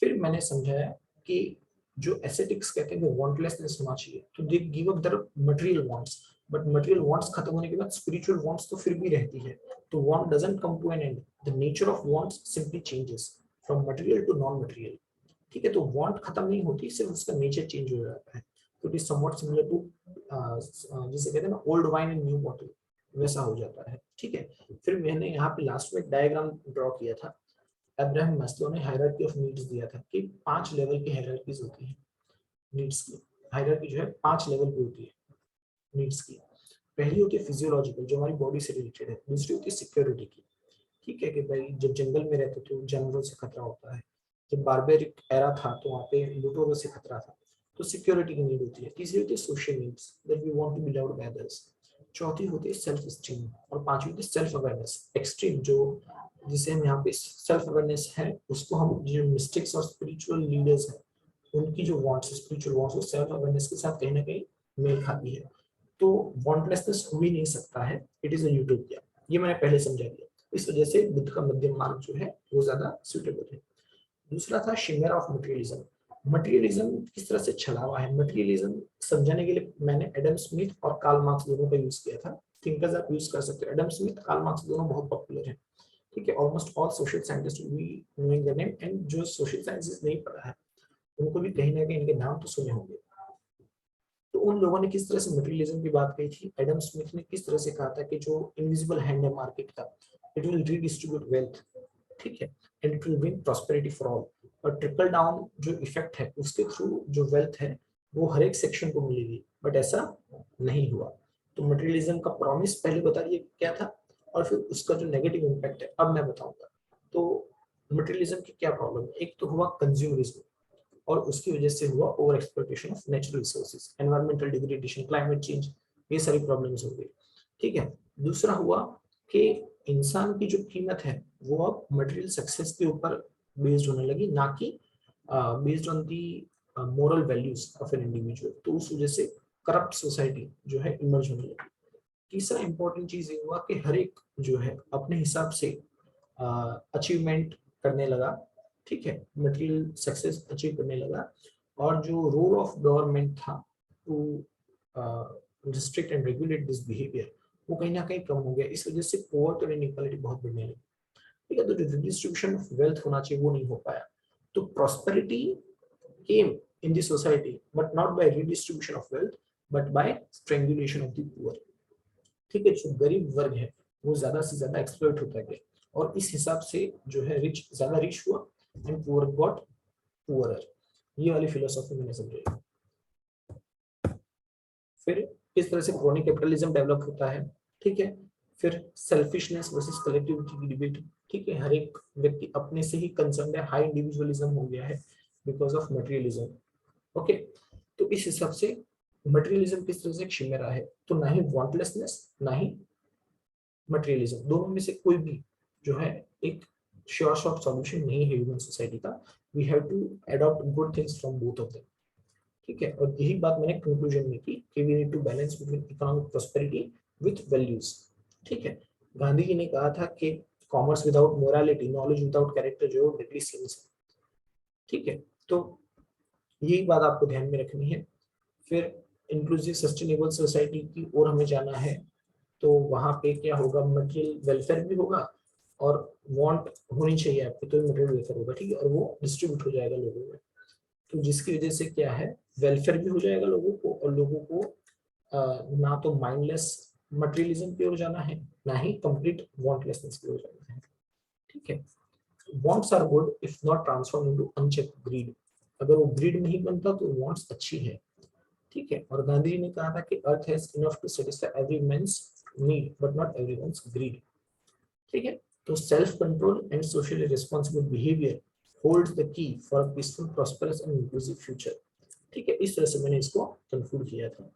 फिर मैंने समझाया कि जो एस्थेटिक्स कहते हैं वो वांटलेसनेस होना चाहिए, तो they give up their material wants, but material wants खत्म होने के बाद स्पिरिचुअल वांट्स तो फिर भी रहती है। तो want doesn't come to an end, the nature of wants simply changes from material to non material. ठीक है, तो वांट खत्म नहीं होती, सिर्फ उसका नेचर चेंज हो जाता है। तो it is somewhat similar to जिसे कहते हैं ना old wine in new bottle, वैसा हो जाता है। ठीक है, फिर मैंने यहाँ पे लास्ट में एक डायग्राम ड्रॉ किया था। अब्राहम मास्लो ने हायरार्की ऑफ नीड्स दिया था कि 5 लेवल की हायरार्कीज होती है नीड्स की। हायरार्की जो है 5 लेवल की होती है नीड्स की। पहली होती है फिजियोलॉजिकल, जो हमारी बॉडी से रिलेटेड है। दूसरी होती है सिक्योरिटी की। ठीक है, कि भाई जब जंगल में रहते थे जानवरों से खतरा होता है। जब बारबेरिक एरा था तो वहाँ पे लुटेरों से खतरा था, तो सिक्योरिटी की नीड होती है। तीसरी होती है social needs, that we want to be loved by others. चौथी होती है सेल्फ स्टीम, और पांचवी होती है सेल्फ अवेयरनेस एक्सट्रीम, जो जिसे हम यहाँ पे सेल्फ अवेयरनेस है उसको हम जो मिस्टिक्स और स्पिरिचुअल लीडर्स हैं उनकी जो वांट्स स्पिरिचुअल वांट्स वो सेल्फ अवेयरनेस के साथ कहीं ना कहीं मेल खाती है। तो वांटलेसनेस हो ही नहीं सकता है, इट इज अ यूटोपिया। ये मैंने पहले समझा दिया। इस वजह से बुद्ध का मध्यम मार्ग जो है वो ज्यादा सुटेबल है। दूसरा था शिमर ऑफ मटेरियलिज्म। मटेरियलिज्म किस तरह से छला हुआ है, मटेरियलिज्म समझाने के लिए मैंने एडम स्मिथ और कार्ल मार्क्स दोनों का यूज किया था। थिंकर्स आप यूज कर सकते हो, एडम स्मिथ कार्ल मार्क्स दोनों बहुत पॉपुलर हैं। ठीक है, almost all social scientist will be knowing their name, and जो सोशल साइंसेस नहीं पढ़ा है उनको भी कहीं ना कहीं इनके नाम तो सुने होंगे। तो उन लोगों ने किस तरह से मटेरियलिज्म की बात कही थी, एडम स्मिथ ने किस तरह से कहा था कि जो इनविजिबल हैंड है मार्केट का, इट विल रीडिस्ट्रीब्यूट वेल्थ। ठीक है, and it will bring prosperity for all. और ट्रिकल डाउन जो इफेक्ट है उसके थ्रू जो वेल्थ है वो हर एक सेक्शन को मिलेगी, बट ऐसा नहीं हुआ। तो मटेरियलिज्म का प्रॉमिस पहले बता दिए क्या था, और फिर उसका जो नेगेटिव इम्पैक्ट है अब मैं बताऊंगा। तो मटेरियलिज्म की क्या प्रॉब्लम है, एक तो हुआ कंज्यूमरिज्म, और उसकी वजह से हुआ over exploitation of natural resources, environmental degradation, climate change, ये सारी प्रॉब्लम्स हो गई। ठीक है, दूसरा हुआ कि इंसान की जो कीमत है वो अब मटेरियल सक्सेस के ऊपर बेस्ड होने लगी, ना कि based on the moral values of an individual. तो उस वजह से करप्ट सोसाइटी जो है इमर्ज होने लगी। तीसरा इंपॉर्टेंट चीज ये हुआ कि हर एक जो है अपने हिसाब से अचीवमेंट करने लगा। ठीक है, मटेरियल सक्सेस अचीव करने लगा, और जो रोल ऑफ गवर्नमेंट था to restrict and regulate this behaviour वो कहीं ना कहीं कम हो गया। इस वजह से पोवर्टी और इनइक्वालिटी बहुत बढ़ने लगी। ठीक है, तो जो डिस्ट्रीब्यूशन ऑफ वेल्थ होना चाहिए वो नहीं हो पाया। तो prosperity came in the society but not by redistribution of wealth, but by strangulation of the poor. ठीक है, जो गरीब वर्ग है वो ज्यादा से ज्यादा एक्सप्लॉइट होता गया, और इस हिसाब से जो है रिच ज्यादा रिच हुआ एंड पुअर गॉट पुअरर। ये वाली फिलोसॉफी मैंने समझी। फिर किस तरह से क्रोनिक कैपिटलिज्म डेवलप होता है। ठीक है, फिर सेल्फिशनेस वर्सेस कलेक्टिविटी की डिबेट। ठीक है, हर एक व्यक्ति अपने से ही कंसर्न है, हाई इंडिविजुअलिज्म हो गया है बिकॉज ऑफ मटेरियलिज्म। ओके, तो इस हिसाब से मटेरियलिज्म किस तरह से शिमरा है, तो ना ही वांटलेसनेस ना ही मटेरियलिज्म, दोनों में से कोई भी जो है एक श्योर शॉर्ट सॉल्यूशन नहीं है ह्यूमन सोसाइटी का। We have to adopt good things from both of them. ठीक है, और यही बात मैंने कंक्लूजन में की कि we need to balance between economic prosperity with values. ठीक है, गांधी जी ने कहा था कि commerce without morality, knowledge without character जो है डेडली सिंस है। ठीक है, तो यही बात आपको ध्यान में रखनी है। फिर इंक्लूसिव सस्टेनेबल सोसाइटी की ओर हमें जाना है। तो वहां पे क्या होगा, मटेरियल वेलफेयर भी होगा और वांट होनी चाहिए आपकी, तो मटेरियल वेलफेयर होगा, ठीक है, और वो डिस्ट्रीब्यूट हो जाएगा लोगों में। तो जिसकी वजह से क्या है, वेलफेयर भी हो जाएगा लोगों को, और लोगों को ना तो माइंडलेस मटेरियलिज्म की ओर जाना है, ना ही कंप्लीट वांटलेसनेस की ओर जाना है, ठीक है। Wants are good if not transform into unchecked greed. अगर वो ग्रीड नहीं बनता तो वांट्स अच्छी है, ठीक है। और गांधी जी ने कहा था कि earth has enough to satisfy every man's need but not everyone's greed, ठीक है। तो self control and socially responsible behaviour holds the key for peaceful prosperous and inclusive future, ठीक है। इस तरह से मैंने इसको कंक्लूड किया था।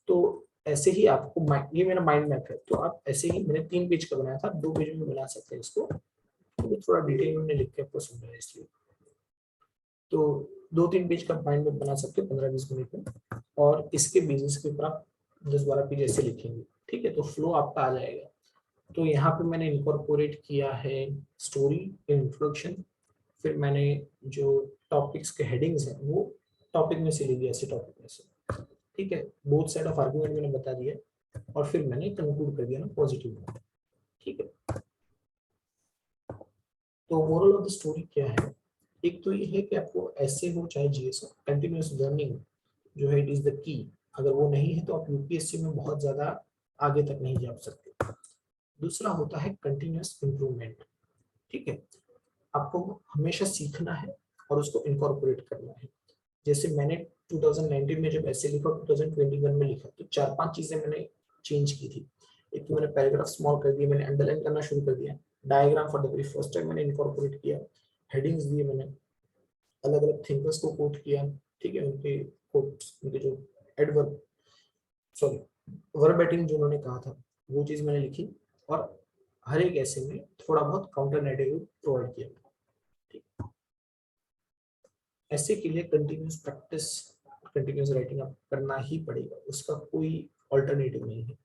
तो ऐसे ही आपको ये मेरा माइंड मैप है, तो आप ऐसे ही, मैंने 3 पेज का बनाया था, 2 पेज में बना सकते हैं इसको, तो थोड़ा डिटेल में लिख के आपको समझाया इसलिए। तो 2-3 पेज का माइंड मैप बना सकते हो 15-20 मिनट में, और इसके बेसिस के ऊपर आप 10-12 पेज ऐसे लिखेंगे, ठीक है। तो फ्लो आपका आ जाएगा। तो यहाँ पे मैंने इनकॉर्पोरेट किया है स्टोरी, इंट्रोडक्शन, फिर मैंने जो टॉपिक्स के हेडिंग्स हैं वो टॉपिक में से ले लिया, ऐसे टॉपिक में से, ठीक है। बोथ साइड ऑफ आर्गुमेंट मैंने बता दिया, और फिर मैंने कंक्लूड कर दिया ना पॉजिटिव, ठीक है। तो मोरल ऑफ द स्टोरी क्या है, एक तो ये है कि आपको ऐसे हो चाहे जीएस हो, कंटिन्यूअस लर्निंग जो है इट इज द की। अगर वो नहीं है तो आप यूपीएससी में बहुत ज्यादा आगे तक नहीं जा सकते। दूसरा होता है कंटिन्यूअस इम्प्रूवमेंट, ठीक है। आपको हमेशा सीखना है और उसको इनकॉर्पोरेट करना है। जैसे मैंने 2019 में जब ऐसे लिखा, 2021 में लिखा, तो 4-5 चीजें मैंने चेंज की थी। एक तो मैंने पैराग्राफ स्मॉल कर दिया, मैंने अंडरलाइन करना शुरू कर दिया, diagram for the very first time मैंने इनकॉर्पोरेट किया, हेडिंग्स दिए मैंने, अलग अलग थिंकर्स को कोट किया, ठीक है, उनके कोट्स, उनके जो एडवर्ब, सॉरी, वर्बेटिम जो उन्होंने कहा था वो चीज मैंने लिखी, और हर एक ऐसे में थोड़ा बहुत काउंटर नैरेटिव प्रोवाइड किया, ठीक। ऐसे के लिए कंटिन्यूस प्रैक्टिस, कंटिन्यूस राइटिंग आप करना ही पड़ेगा, उसका कोई ऑल्टरनेटिव नहीं है,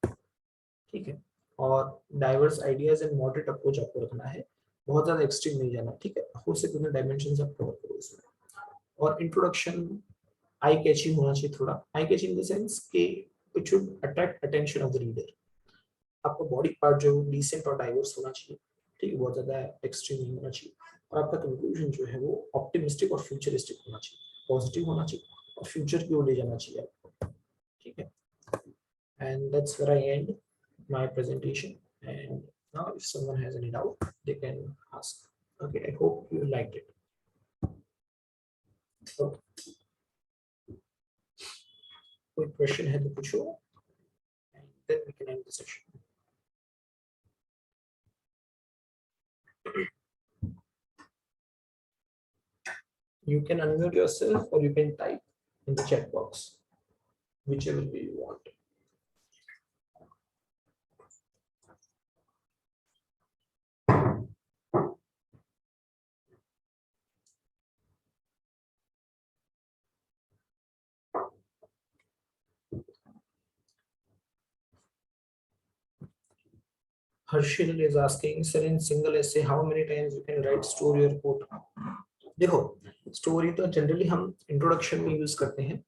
ठीक है। और diverse ideas and moderate approach आपको रखना है, बहुत ज्यादा एक्सट्रीम नहीं जाना, ठीक है। हो सके उतने डायमेंशंस आप कवर करो इसमें। और इंट्रोडक्शन आई कैचिंग होना चाहिए, थोड़ा eye catching in the sense कि it should attract attention of the reader. आपका बॉडी पार्ट जो डिसेंट और डाइवर्स होना चाहिए, ठीक है, बहुत ज्यादा एक्सट्रीम नहीं होना चाहिए। और आपका कंक्लूजन जो है वो ऑप्टिमिस्टिक और फ्यूचरिस्टिक होना चाहिए, पॉजिटिव होना चाहिए और फ्यूचर की ओर ले जाना चाहिए आपको, ठीक है। And that's where I and my presentation, and now if someone has any doubt they can ask. Okay, I hope you liked it. Okay, कोई क्वेश्चन है तो पूछो, and then we can end the session. You can unmute yourself or you can type in the chat box, whichever way you want. Harshil is asking, sir, in single essay, how many times you can write story or quote? देखो, story तो generally हम introduction में use करते हैं,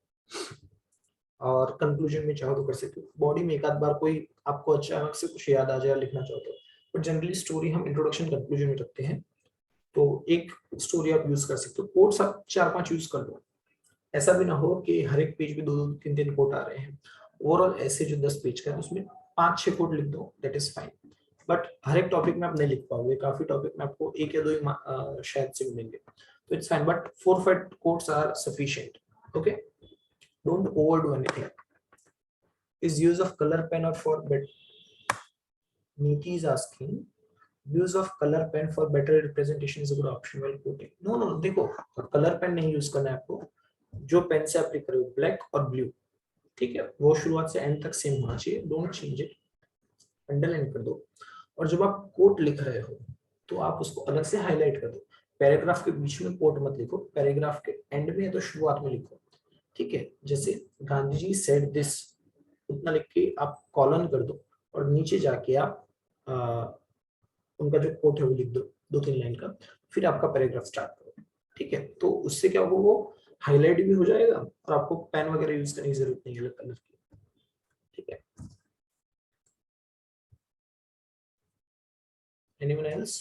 और conclusion में चाहो तो कर सकते हो, बॉडी में एक आध बार कोई आपको अचानक से कुछ याद आ जाए लिखना चाहो तो, पर जनरली स्टोरी हम इंट्रोडक्शन कंक्लूजन में रखते हैं। तो एक स्टोरी आप यूज कर सकते हो, कोट्स आप 4-5 यूज कर लो, ऐसा भी ना हो कि हर एक पेज पे 2-3 कोट आ रहे हैं। ओवरऑल ऐसे जो 10 पेज का है उसमें 5-6 कोट लिख दो, दैट इज फाइन। बट हर एक टॉपिक में आप नहीं लिख पाओगे, काफी टॉपिक में आपको 1 या 2 ही शायद से मिलेंगे, तो it's fine, but 4-5 quotes are sufficient. Okay, don't overdo anything. Is use of color pen or for better, Niti is asking, use of color pen for better representation is a good option while quoting. No, no, देखो, colour pen नहीं use करना है आपको, जो pen से आप लिख रहे हो ब्लैक और ब्लू, ठीक है, वो शुरुआत से एंड तक सेम होना चाहिए, डोंट चेंज इट, अंडरलाइन कर दो। और जब आप कोट लिख रहे हो तो आप उसको अलग से हाईलाइट कर दो, पैराग्राफ के बीच में कोट मत लिखो, पैराग्राफ के एंड में या तो शुरुआत में लिखो, ठीक है। जैसे गांधी जी सेड दिस, उतना लिख के आप कॉलन कर दो, और नीचे जाके आप उनका जो कोट है वो लिख दो 2-3 लाइन का, फिर आपका पैराग्राफ स्टार्ट करो, ठीक है। तो उससे क्या होगा, वो हाईलाइट भी हो जाएगा और आपको पेन वगैरह यूज करने की जरूरत नहीं है कलर की, ठीक है। Anyone else?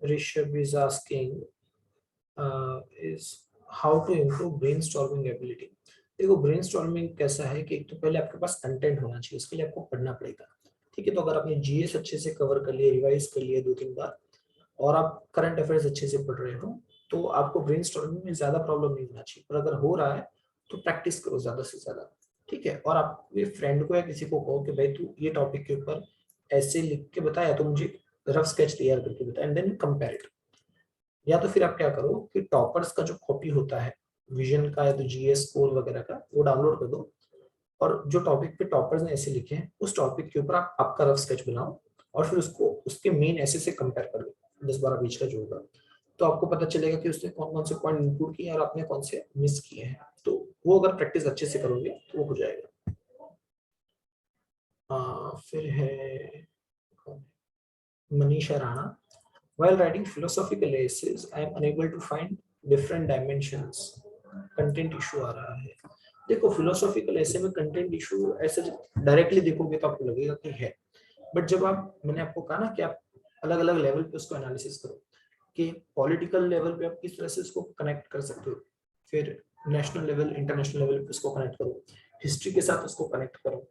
Rishabh is asking is how to improve brainstorming ability. देखो ब्रेनस्टॉर्मिंग कैसा है कि एक तो पहले आपके पास कंटेंट होना चाहिए, उसके लिए आपको पढ़ना पड़ेगा। ठीक है, तो अगर आपने जीएस अच्छे से कवर कर लिया, रिवाइज कर लिया 2-3 बार, और आप करंट अफेयर्स अच्छे से पढ़ रहे हो, तो आपको ब्रेनस्टॉर्मिंग में ज्यादा प्रॉब्लम नहीं होना चाहिए। पर अगर हो रहा है तो प्रैक्टिस करो ज्यादा से ज्यादा। ठीक है, और आप ये फ्रेंड को या किसी को कहो कि भाई तू ये टॉपिक के ऊपर ऐसे लिख के बता, या तो मुझे रफ स्केच तैयार करके बता, एंड देन कंपेयर इट। या तो फिर आप क्या करो कि टॉपर्स का जो कॉपी होता है विजन का या तो जीएस स्कोर वगैरह का, वो डाउनलोड कर दो, और जो टॉपिक पे टॉपर्स ने ऐसे लिखे हैं उस टॉपिक के ऊपर आप आपका रफ स्केच बनाओ, और फिर उसको उसके मेन ऐसे से कंपेयर कर लो 10-12 पेज का जो होगा। तो आपको पता चलेगा कि उसने कौन कौन से पॉइंट इंक्लूड किए और आपने कौन से मिस किए हैं। तो वो अगर प्रैक्टिस अच्छे से करोगे तो वो हो जाएगा। फिर है Manisha Rana, while writing philosophical essays I am unable to find different dimensions, content issue आ रहा है। देखो फिलोसॉफिकल ऐसे में कंटेंट इशू ऐसे डायरेक्टली देखोगे तो आपको लगेगा कि है, बट जब आप, मैंने आपको कहा ना कि आप अलग अलग लेवल पे उसको एनालिसिस करो, कि पॉलिटिकल लेवल पे आप किस तरह से उसको कनेक्ट कर सकते हो, फिर नेशनल लेवल इंटरनेशनल लेवल पे उसको कनेक्ट करो, हिस्ट्री के साथ उसको कनेक्ट करो।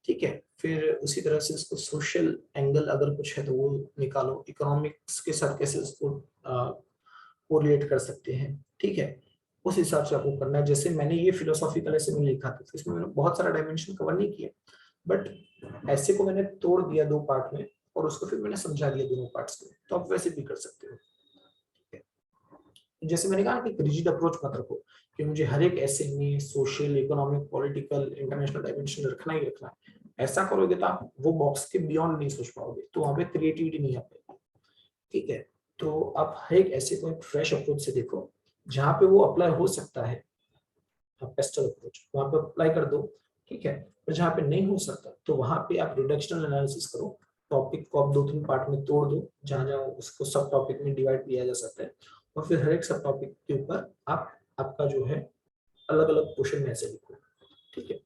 ठीक है, फिर उसी तरह से उसको सोशल एंगल अगर कुछ है तो वो निकालो, इकोनॉमिक्स के साथ कैसे उसको कोरिलेट कर सकते हैं। ठीक है, उस हिसाब से आपको करना है। जैसे मैंने ये फिलोसॉफिकल ऐसे में लिखा था, इसमें मैंने बहुत सारा डायमेंशन कवर नहीं किया, बट ऐसे को मैंने तोड़ दिया 2 पार्ट में, और उसको फिर मैंने समझा दिया दोनों पार्ट्स में, तो आप वैसे भी कर सकते हो। जैसे मैंने कहा कि रिजिड अप्रोच मत रखो कि मुझे हर एक ऐसे में social economic political international dimension रखना ही रखना है। ऐसा करोगे तो आप वो बॉक्स के बियॉन्ड नहीं सोच पाओगे, तो वहां पे क्रिएटिविटी नहीं आ पाएगी। ठीक है, तो आप हर एक ऐसे को एक फ्रेश अप्रोच से देखो, जहाँ पे वो अप्लाई हो सकता है, पेस्टल अप्रोच वहां पे अप्लाई कर दो। ठीक है, पर जहाँ पे नहीं हो सकता तो वहां पे आप रिडक्शनल एनालिसिस करो, टॉपिक को आप 2-3 पार्ट में तोड़ दो, जहाँ जहाँ उसको सब टॉपिक में डिवाइड किया जा सकता है, और फिर हर एक सब टॉपिक के ऊपर आप आपका जो है अलग अलग क्वेश्चन में ऐसे लिखो। ठीक है,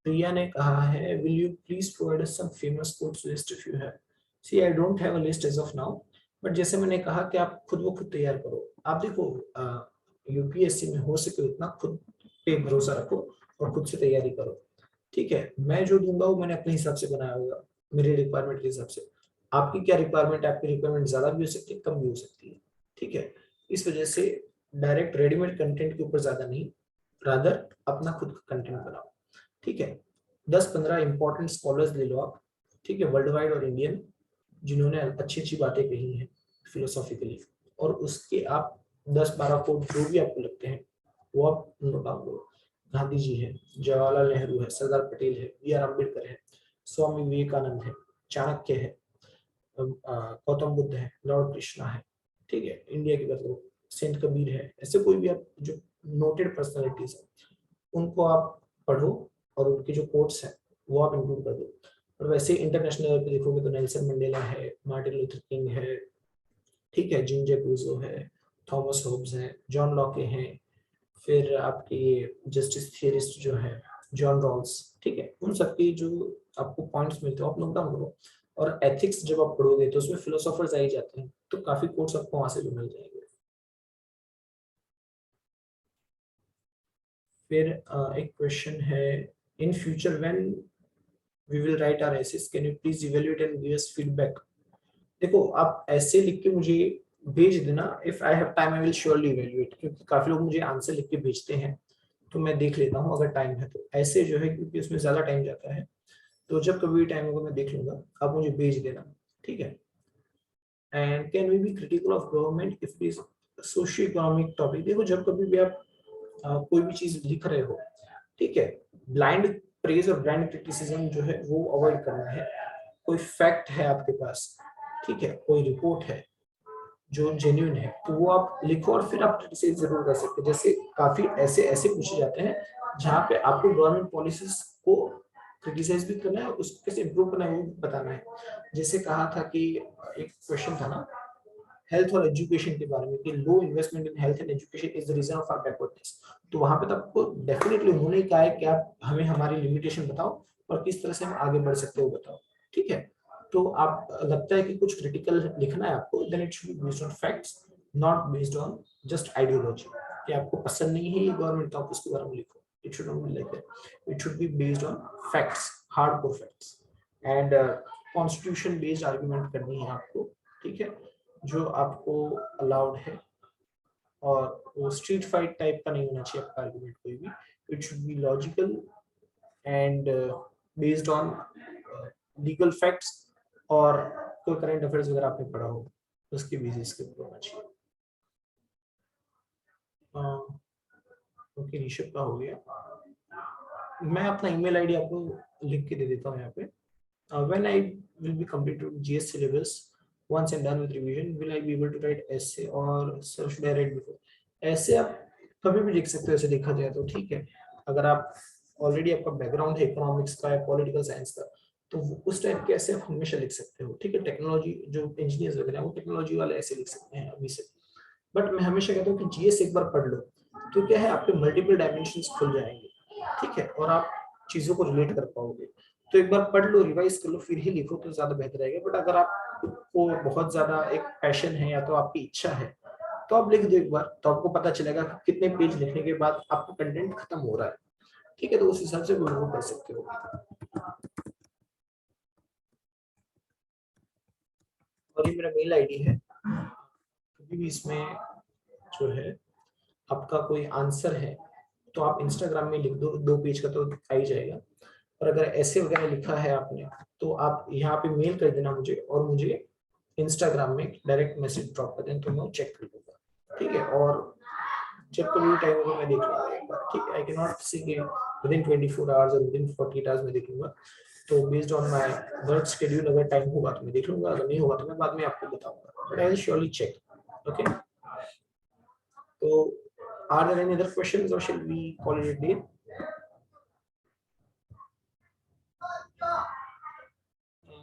प्रिया ने कहा है will you please provide us some famous quotes list if you have. See I don't have a list as of now, but जैसे मैंने कहा कि आप खुद वो खुद तैयार करो। आप देखो यूपीएससी में हो सके उतना खुद पे भरोसा रखो और खुद से तैयारी करो। ठीक है, मैं जो दूंगा वो मैंने अपने हिसाब से बनाया होगा, मेरे रिक्वायरमेंट के हिसाब से। आपकी क्या रिक्वायरमेंट है, आपकी रिक्वायरमेंट ज्यादा भी हो सकती है, कम भी हो सकती है। ठीक है, इस वजह से डायरेक्ट रेडीमेड कंटेंट के ऊपर ज्यादा नहीं, रादर अपना खुद का कंटेंट बनाओ। ठीक है, 10-15 इंपॉर्टेंट स्कॉलर्स ले लो आप, ठीक है, वर्ल्ड वाइड और इंडियन, जिन्होंने अच्छी अच्छी बातें कही हैं फिलोसॉफिकली, और उसके आप 10-12 कोट जो भी आपको लगते हैं वो आप नोट डाउन करो। गांधी जी है, जवाहरलाल नेहरू है, सरदार पटेल है, बी आर अम्बेडकर है, स्वामी विवेकानंद है, चाणक्य है, गौतम बुद्ध है, लॉर्ड कृष्णा है। ठीक है, इंडिया की बात करो, सेंट कबीर है, ऐसे कोई भी आप जो नोटेड पर्सनालिटीज है उनको आप पढ़ो, और उनके जो कोट्स हैं वो आप इंक्लूड कर दो। और वैसे इंटरनेशनल लेवल पे देखोगे तो नेल्सन मंडेला है, मार्टिन लूथर किंग है, ठीक है, जिन जे क्रूजो है, थॉमस होब्स है, जॉन लॉके हैं, फिर आपके जस्टिस थियरिस्ट जो है जॉन रॉल्स। ठीक है, उन सबके जो आपको पॉइंट्स मिलते हो आप नोट डाउन करो। और एथिक्स जब आप पढ़ोगे तो उसमें फिलोसोफर्स आ ही जाते हैं, तो काफी कोट्स आपको वहां से भी मिल जाएंगे। फिर एक क्वेश्चन है, in future when we will write our essays can you please evaluate and give us feedback. देखो आप ऐसे लिख के मुझे भेज देना, if I have time I will surely evaluate, क्योंकि काफी लोग मुझे आंसर लिख के भेजते हैं, तो मैं देख लेता हूँ अगर टाइम है तो। ऐसे जो है क्योंकि उसमें ज्यादा टाइम जाता है, तो जब कभी टाइम होगा मैं देख लूंगा, आप मुझे भेज देना। ठीक है, and can we be critical of government if it is socio economic topic. देखो जब कभी भी आप कोई भी चीज लिख रहे हो, ठीक है, ब्लाइंड प्रेज और ब्लाइंड क्रिटिसिज्म जो है वो अवॉइड करना है। कोई फैक्ट है आपके पास, ठीक है, कोई रिपोर्ट है जो जेन्युइन है, तो वो आप लिखो और फिर आप क्रिटिसाइज जरूर कर सकते हैं। जैसे काफी ऐसे ऐसे पूछे जाते हैं जहाँ पे आपको गवर्नमेंट पॉलिसीज को क्रिटिसाइज भी करना है, उसको कैसे इम्प्रूव करना है वो बताना है। जैसे कहा था कि एक क्वेश्चन था ना हेल्थ और एजुकेशन के बारे में कि low investment in health and education is the reason of our backwardness. तो वहां पे तो आपको डेफिनेटली उन्होंने कहा है कि आप हमें हमारी लिमिटेशन बताओ और किस तरह से हम आगे बढ़ सकते हो बताओ, ठीक है। तो आप लगता है कि कुछ क्रिटिकल लिखना है आपको, then it should be based on facts, not based on just ideology कि आपको पसंद नहीं है ये गवर्नमेंट तो आप उसके बारे में लिखो। It should not be like that, it should be based on facts, hardcore facts and constitution based argument करनी है आपको, ठीक है, जो आपको अलाउड है। और वो स्ट्रीट फाइट टाइप का नहीं होना चाहिए आपका आर्गुमेंट कोई भी, it should be logical and based on legal facts और कोई करंट अफेयर्स वगैरह आपने पढ़ा हो उसके बेसिस के ऊपर होना चाहिए। ओके ऋषभ का हो गया। मैं अपना ईमेल आईडी आपको लिख के दे देता हूँ यहाँ पे। When I will be completed GS syllabus, once I'm done with revision, will I be able to write essay or sir should I write before? ऐसे आप कभी भी लिख सकते हो ऐसे देखा जाए तो, ठीक है। अगर आप ऑलरेडी आपका बैकग्राउंड है इकोनॉमिक्स का या पॉलिटिकल साइंस का तो उस टाइप के ऐसे आप हमेशा लिख सकते हो, ठीक है। टेक्नोलॉजी जो इंजीनियर्स वगैरह वो टेक्नोलॉजी वाले ऐसे लिख सकते हैं अभी से। बट मैं हमेशा कहता हूँ कि जीएस एक बार पढ़ लो तो क्या है आपके मल्टीपल डायमेंशंस खुल जाएंगे, ठीक है, और आप चीजों को रिलेट कर पाओगे। तो एक बार पढ़ लो, रिवाइज कर लो, फिर ही लिखो तो ज्यादा बेहतर रहेगा। बट अगर आपको बहुत ज्यादा एक पैशन है या तो आपकी इच्छा है तो आप लिख दो एक बार, तो आपको पता चलेगा कि कितने पेज लिखने के बाद आपका कंटेंट खत्म हो रहा है, ठीक है। तो उस हिसाब से वो कर सकते हो। और ये मेरा मेल आईडी है, कभी भी इसमें जो है आपका कोई आंसर है तो आप इंस्टाग्राम में लिख दो, 2 पेज का तो आ ही जाएगा। और अगर ऐसे वगैरह लिखा है आपने तो आप यहाँ पे मेल कर देना मुझे, और मुझे इंस्टाग्राम में डायरेक्ट मैसेज ड्रॉप कर देना तो मैं चेक कर लूंगा, ठीक है। और जब कभी भी टाइम होगा मैं देख लूंगा एक बार, ठीक है। I can not see within 24 hours और विदिन 48 आवर्स में देख लूंगा। तो based on my work schedule अगर टाइम होगा तो मैं देख लूंगा, अगर नहीं होगा तो मैं बाद में आपको बताऊंगा, but I will surely check. Okay, तो are there any other questions or shall we call it a day?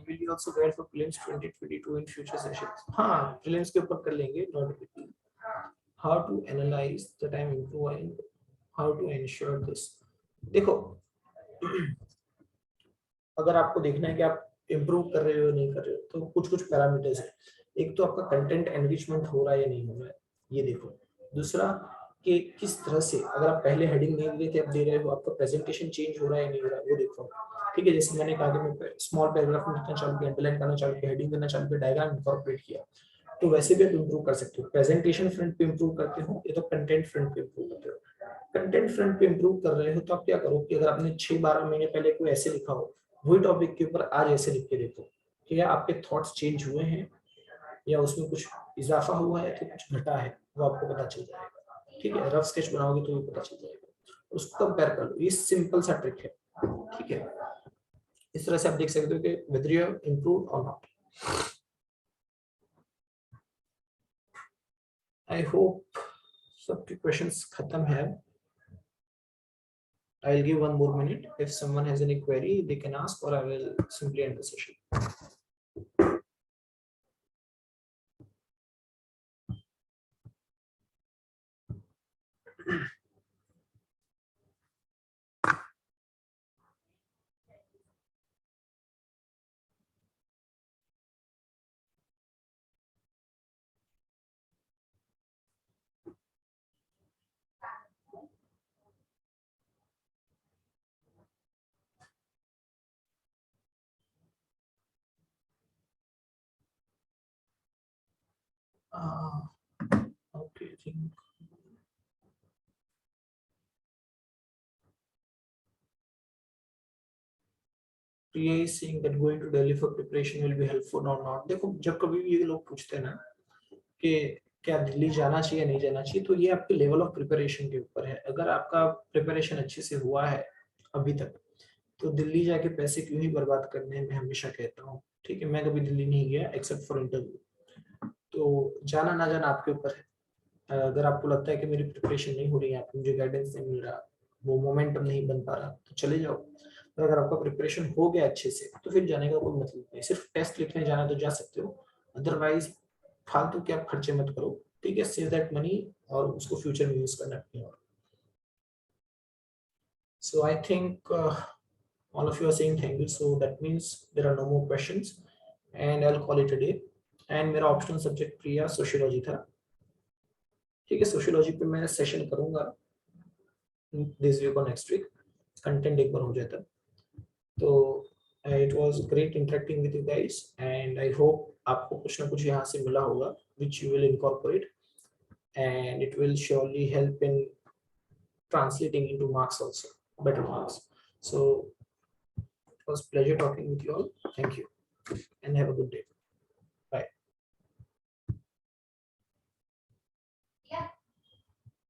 Will you also guide for prelims 2022 in future sessions? हाँ, prelims के ऊपर कर लेंगे, not a big deal. How to analyze the time improve and how to ensure this? देखो, अगर आपको देखना है कि आप इम्प्रूव कर रहे हो नहीं कर रहे हो तो कुछ कुछ पैरामीटर्स है। एक तो आपका कंटेंट एनरिचमेंट हो रहा है या नहीं हो रहा है, ये देखो। दूसरा कि किस तरह से, अगर आप पहले हेडिंग नहीं दे रहे थे अब दे रहे हो, आपका प्रेजेंटेशन चेंज हो रहा है नहीं हो रहा है वो देखो, ठीक है। जैसे मैंने कहा कि मैं स्मॉल पैराग्राफ में लिखना चालू किया, अंडरलाइन करना चालू किया, हेडिंग देना चालू किया, डायग्राम इनकॉर्पोरेट किया, तो वैसे भी आप इम्प्रूव कर सकते हो। प्रेजेंटेशन फ्रंट पे इम्प्रूव करते हो या तो कंटेंट फ्रंट पे इम्प्रूव करते हो। कंटेंट फ्रंट पे इम्प्रूव कर रहे हो तो आप क्या करो कि अगर आपने 6-12 महीने पहले कोई ऐसे लिखा हो, वही टॉपिक के ऊपर आज ऐसे लिख के देखो कि या आपके थॉट्स चेंज हुए हैं या उसमें कुछ इजाफा हुआ है तो कुछ घटा है, वो आपको पता चल जाएगा, ठीक है। रफ स्केच बनाओगे तो भी पता चल जाएगा, उसको कंपेयर कर लो। ये सिंपल सा ट्रिक है, ठीक है। इस तरह से आप देख सकते हो कि whether you have improved or not. I hope सबके questions खत्म है। I'll give one more minute. If someone has any query, they can ask, or I will simply end the session. Okay, I think Priya is saying that going to Delhi for preparation will be helpful or not. देखो, जब कभी भी ये लोग पूछते हैं ना कि क्या दिल्ली जाना चाहिए नहीं जाना चाहिए, तो ये आपके लेवल ऑफ प्रिपरेशन के ऊपर है। अगर आपका प्रिपरेशन अच्छे से हुआ है अभी तक तो दिल्ली जाके पैसे क्यों ही बर्बाद करने हैं, मैं हमेशा कहता हूँ, ठीक है। मैं कभी दिल्ली नहीं गया एक्सेप्ट फॉर इंटरव्यू, तो जाना ना जाना आपके ऊपर है। अगर आपको लगता है कि मेरी प्रिपरेशन नहीं हो रही है, आपको मुझे गाइडेंस नहीं मिल रहा, वो मोमेंटम नहीं बन पा रहा, तो चले जाओ। और अगर आपका प्रिपरेशन हो गया अच्छे से तो फिर जाने का कोई मतलब नहीं, सिर्फ टेस्ट लिखने जाना तो जा सकते हो, अदरवाइज फालतू के आप खर्चे मत करो, ठीक है, सेव दैट मनी और उसको फ्यूचर में यूज करना कहीं और। So I think all of you are saying thank you, so that means there are no more questions and I'll call it a day। and मेरा ऑप्शनल सब्जेक्ट प्रिया sociology था, ठीक है, सोशियोलॉजी पे मैं सेशन करूंगा दिस वीक और next week, content एक बार हो जाता। तो it was great interacting with you guys and I hope आपको कुछ ना कुछ यहाँ से मिला होगा which you will incorporate and it will surely help in translating into marks also, better marks। So it was pleasure talking with you all, thank you and have a good day।